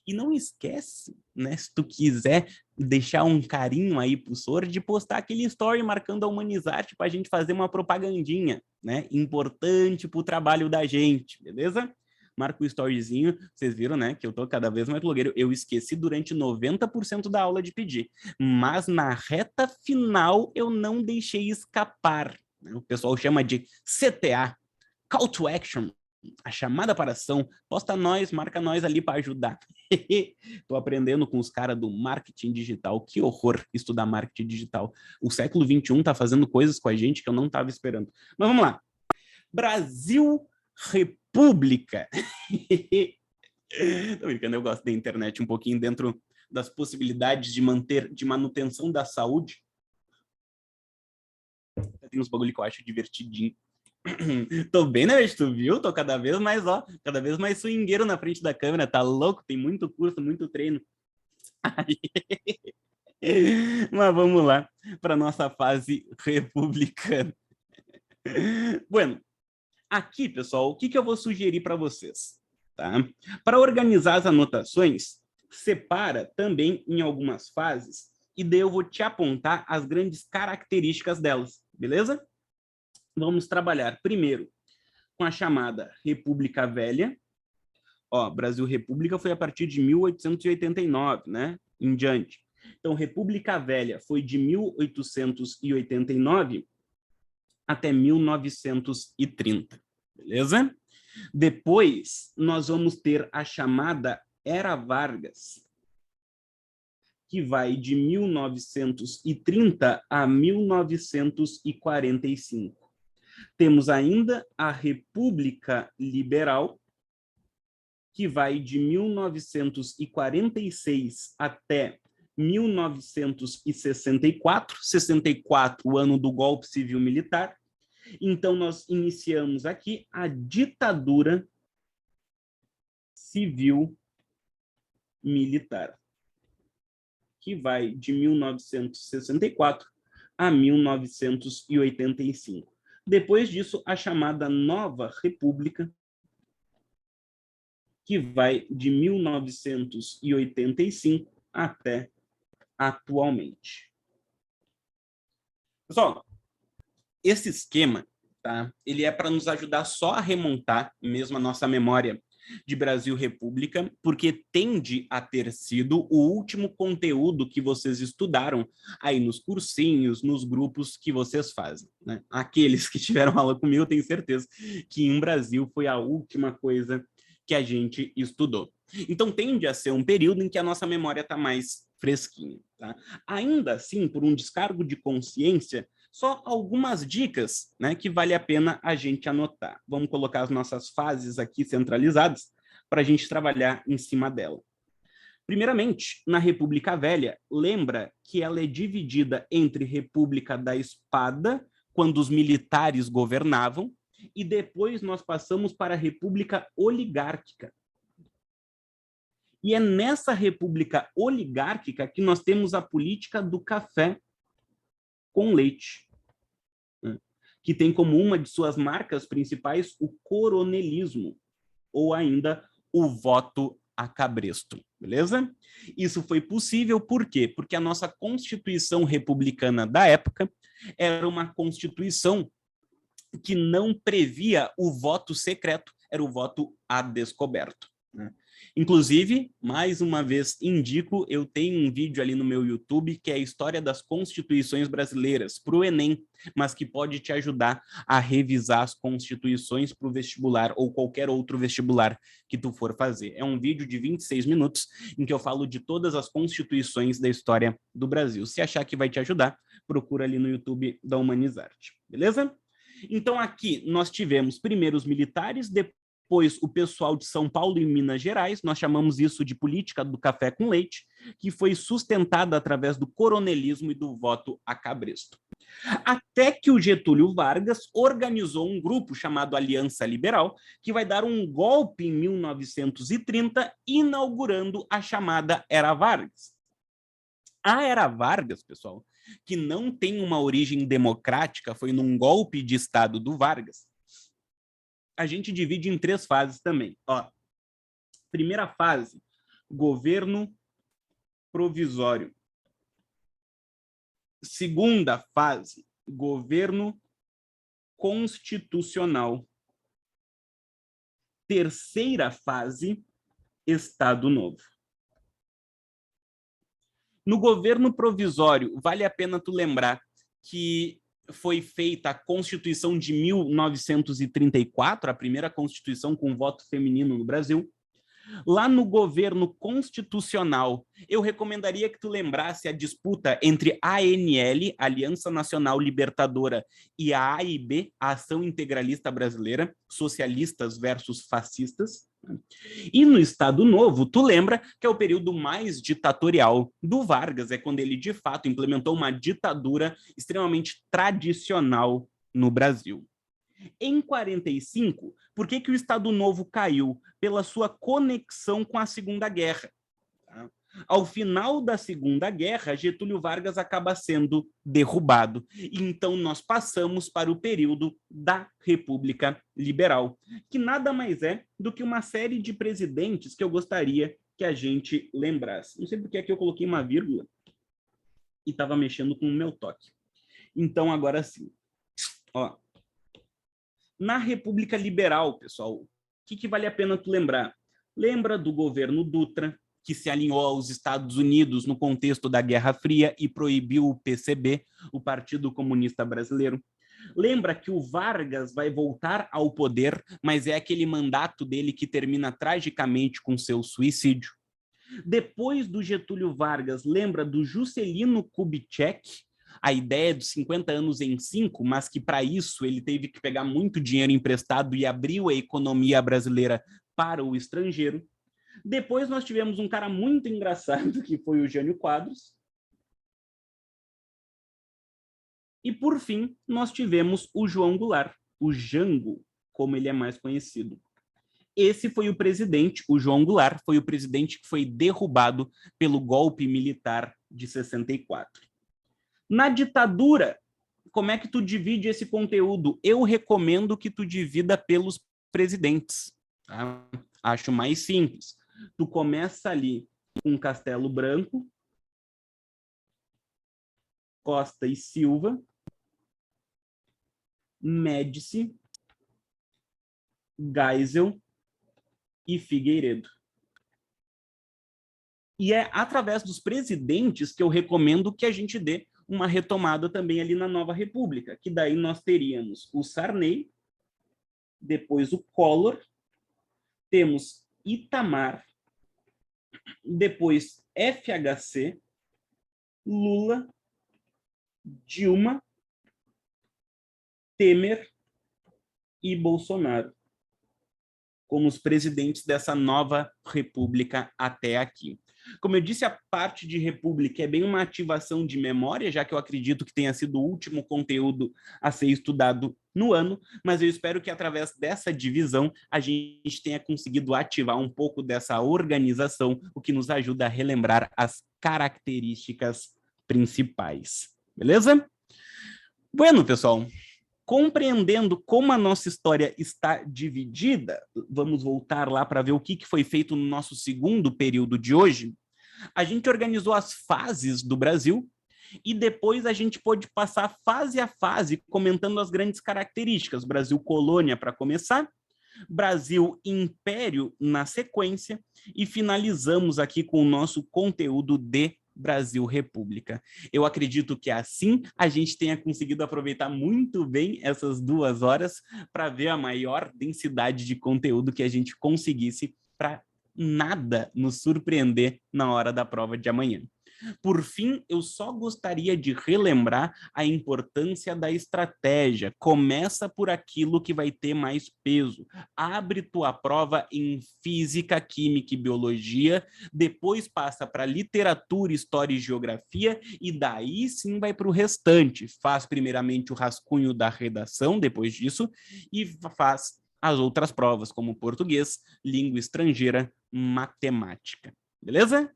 E não esquece, né, se tu quiser deixar um carinho aí pro Sor, de postar aquele story marcando a Humanizarte para a gente fazer uma propagandinha, né, importante pro trabalho da gente, beleza? Marca o storyzinho, vocês viram, né, que eu tô cada vez mais blogueiro. Eu esqueci durante 90% da aula de pedir, mas na reta final eu não deixei escapar, né? O pessoal chama de CTA, Call to Action, a chamada para ação. Posta nós, marca nós ali para ajudar. Tô aprendendo com os caras do marketing digital. Que horror estudar marketing digital. O século XXI tá fazendo coisas com a gente que eu não tava esperando. Mas vamos lá. Brasil República. Tô brincando, eu gosto da internet um pouquinho dentro das possibilidades de manutenção da saúde. Tem uns bagulho que eu acho divertidinho. Tô bem, né, tu viu? Tô cada vez mais swingueiro na frente da câmera, tá louco? Tem muito curso, muito treino. Mas vamos lá para nossa fase republicana. Bueno, aqui, pessoal, o que eu vou sugerir para vocês? Tá? Para organizar as anotações, separa também em algumas fases e daí eu vou te apontar as grandes características delas, beleza? Vamos trabalhar primeiro com a chamada República Velha. Ó, Brasil República foi a partir de 1889, né? Em diante. Então, República Velha foi de 1889 até 1930, beleza? Depois, nós vamos ter a chamada Era Vargas, que vai de 1930 a 1945. Temos ainda a República Liberal, que vai de 1946 até 1964, 64, o ano do golpe civil-militar. Então, nós iniciamos aqui a ditadura civil-militar, que vai de 1964 a 1985. Depois disso, a chamada Nova República, que vai de 1985 até atualmente. Pessoal, esse esquema, tá? Ele é para nos ajudar só a remontar mesmo a nossa memória de Brasil República, porque tende a ter sido o último conteúdo que vocês estudaram aí nos cursinhos, nos grupos que vocês fazem, né? Aqueles que tiveram aula comigo, eu tenho certeza que em Brasil foi a última coisa que a gente estudou. Então, tende a ser um período em que a nossa memória está mais fresquinha, tá? Ainda assim, por um descargo de consciência, só algumas dicas, né, que vale a pena a gente anotar. Vamos colocar as nossas fases aqui centralizadas para a gente trabalhar em cima dela. Primeiramente, na República Velha, lembra que ela é dividida entre República da Espada, quando os militares governavam, e depois nós passamos para a República Oligárquica. E é nessa República Oligárquica que nós temos a política do café com leite, né? Que tem como uma de suas marcas principais o coronelismo, ou ainda o voto a cabresto, beleza? Isso foi possível por quê? Porque a nossa Constituição republicana da época era uma Constituição que não previa o voto secreto, era o voto a descoberto, né? Inclusive, mais uma vez indico, eu tenho um vídeo ali no meu YouTube que é a história das constituições brasileiras para o Enem, mas que pode te ajudar a revisar as constituições para o vestibular ou qualquer outro vestibular que tu for fazer. É um vídeo de 26 minutos em que eu falo de todas as constituições da história do Brasil. Se achar que vai te ajudar, procura ali no YouTube da Humanizarte, beleza? Então aqui nós tivemos primeiro os militares, depois o pessoal de São Paulo e Minas Gerais, nós chamamos isso de política do café com leite, que foi sustentada através do coronelismo e do voto a cabresto. Até que o Getúlio Vargas organizou um grupo chamado Aliança Liberal, que vai dar um golpe em 1930, inaugurando a chamada Era Vargas. A Era Vargas, pessoal, que não tem uma origem democrática, foi num golpe de Estado do Vargas, a gente divide em 3 fases também. Ó, primeira fase, governo provisório. Segunda fase, governo constitucional. Terceira fase, Estado Novo. No governo provisório, vale a pena tu lembrar que foi feita a Constituição de 1934, a primeira Constituição com voto feminino no Brasil. Lá no governo constitucional, eu recomendaria que tu lembrasse a disputa entre a ANL, Aliança Nacional Libertadora, e a AIB, a Ação Integralista Brasileira, socialistas versus fascistas. E no Estado Novo, tu lembra que é o período mais ditatorial do Vargas, é quando ele de fato implementou uma ditadura extremamente tradicional no Brasil. Em 45, por que o Estado Novo caiu? Pela sua conexão com a Segunda Guerra. Tá? Ao final da Segunda Guerra, Getúlio Vargas acaba sendo derrubado. Então, nós passamos para o período da República Liberal, que nada mais é do que uma série de presidentes que eu gostaria que a gente lembrasse. Não sei porque aqui eu coloquei uma vírgula e estava mexendo com o meu toque. Então, agora sim. Ó, na República Liberal, pessoal, o que vale a pena tu lembrar? Lembra do governo Dutra, que se alinhou aos Estados Unidos no contexto da Guerra Fria e proibiu o PCB, o Partido Comunista Brasileiro. Lembra que o Vargas vai voltar ao poder, mas é aquele mandato dele que termina tragicamente com seu suicídio. Depois do Getúlio Vargas, lembra do Juscelino Kubitschek, a ideia dos 50 anos em 5, mas que para isso ele teve que pegar muito dinheiro emprestado e abriu a economia brasileira para o estrangeiro. Depois nós tivemos um cara muito engraçado, que foi o Jânio Quadros. E, por fim, nós tivemos o João Goulart, o Jango, como ele é mais conhecido. Esse foi o presidente, o João Goulart, foi o presidente que foi derrubado pelo golpe militar de 64. Na ditadura, como é que tu divide esse conteúdo? Eu recomendo que tu divida pelos presidentes. Tá? Acho mais simples. Tu começa ali com Castelo Branco, Costa e Silva, Médici, Geisel e Figueiredo. E é através dos presidentes que eu recomendo que a gente dê uma retomada também ali na Nova República, que daí nós teríamos o Sarney, depois o Collor, temos Itamar, depois FHC, Lula, Dilma, Temer e Bolsonaro, como os presidentes dessa nova república até aqui. Como eu disse, a parte de república é bem uma ativação de memória, já que eu acredito que tenha sido o último conteúdo a ser estudado no ano, mas eu espero que através dessa divisão a gente tenha conseguido ativar um pouco dessa organização, o que nos ajuda a relembrar as características principais. Beleza? Bueno, pessoal, compreendendo como a nossa história está dividida, vamos voltar lá para ver o que foi feito no nosso segundo período de hoje. A gente organizou as fases do Brasil e depois a gente pôde passar fase a fase comentando as grandes características. Brasil colônia para começar, Brasil Império na sequência e finalizamos aqui com o nosso conteúdo de Brasil República. Eu acredito que assim a gente tenha conseguido aproveitar muito bem essas 2 horas para ver a maior densidade de conteúdo que a gente conseguisse para nada nos surpreender na hora da prova de amanhã. Por fim, eu só gostaria de relembrar a importância da estratégia. Começa por aquilo que vai ter mais peso. Abre tua prova em física, química e biologia, depois passa para literatura, história e geografia, e daí sim vai para o restante. Faz primeiramente o rascunho da redação, depois disso, e faz as outras provas, como português, língua estrangeira, matemática. Beleza?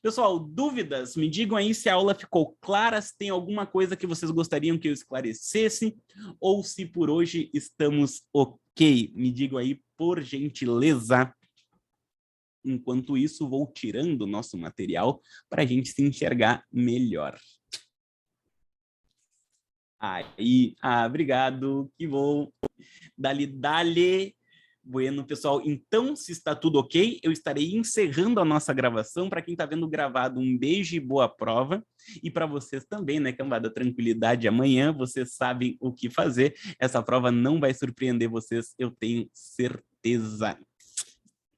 Pessoal, dúvidas? Me digam aí se a aula ficou clara, se tem alguma coisa que vocês gostariam que eu esclarecesse, ou se por hoje estamos ok. Me digam aí, por gentileza. Enquanto isso, vou tirando o nosso material para a gente se enxergar melhor. Aí, obrigado, que bom. Dale. Bueno, pessoal, então, se está tudo ok, eu estarei encerrando a nossa gravação. Para quem está vendo gravado, um beijo e boa prova. E para vocês também, né, cambada, tranquilidade. Amanhã vocês sabem o que fazer. Essa prova não vai surpreender vocês, eu tenho certeza.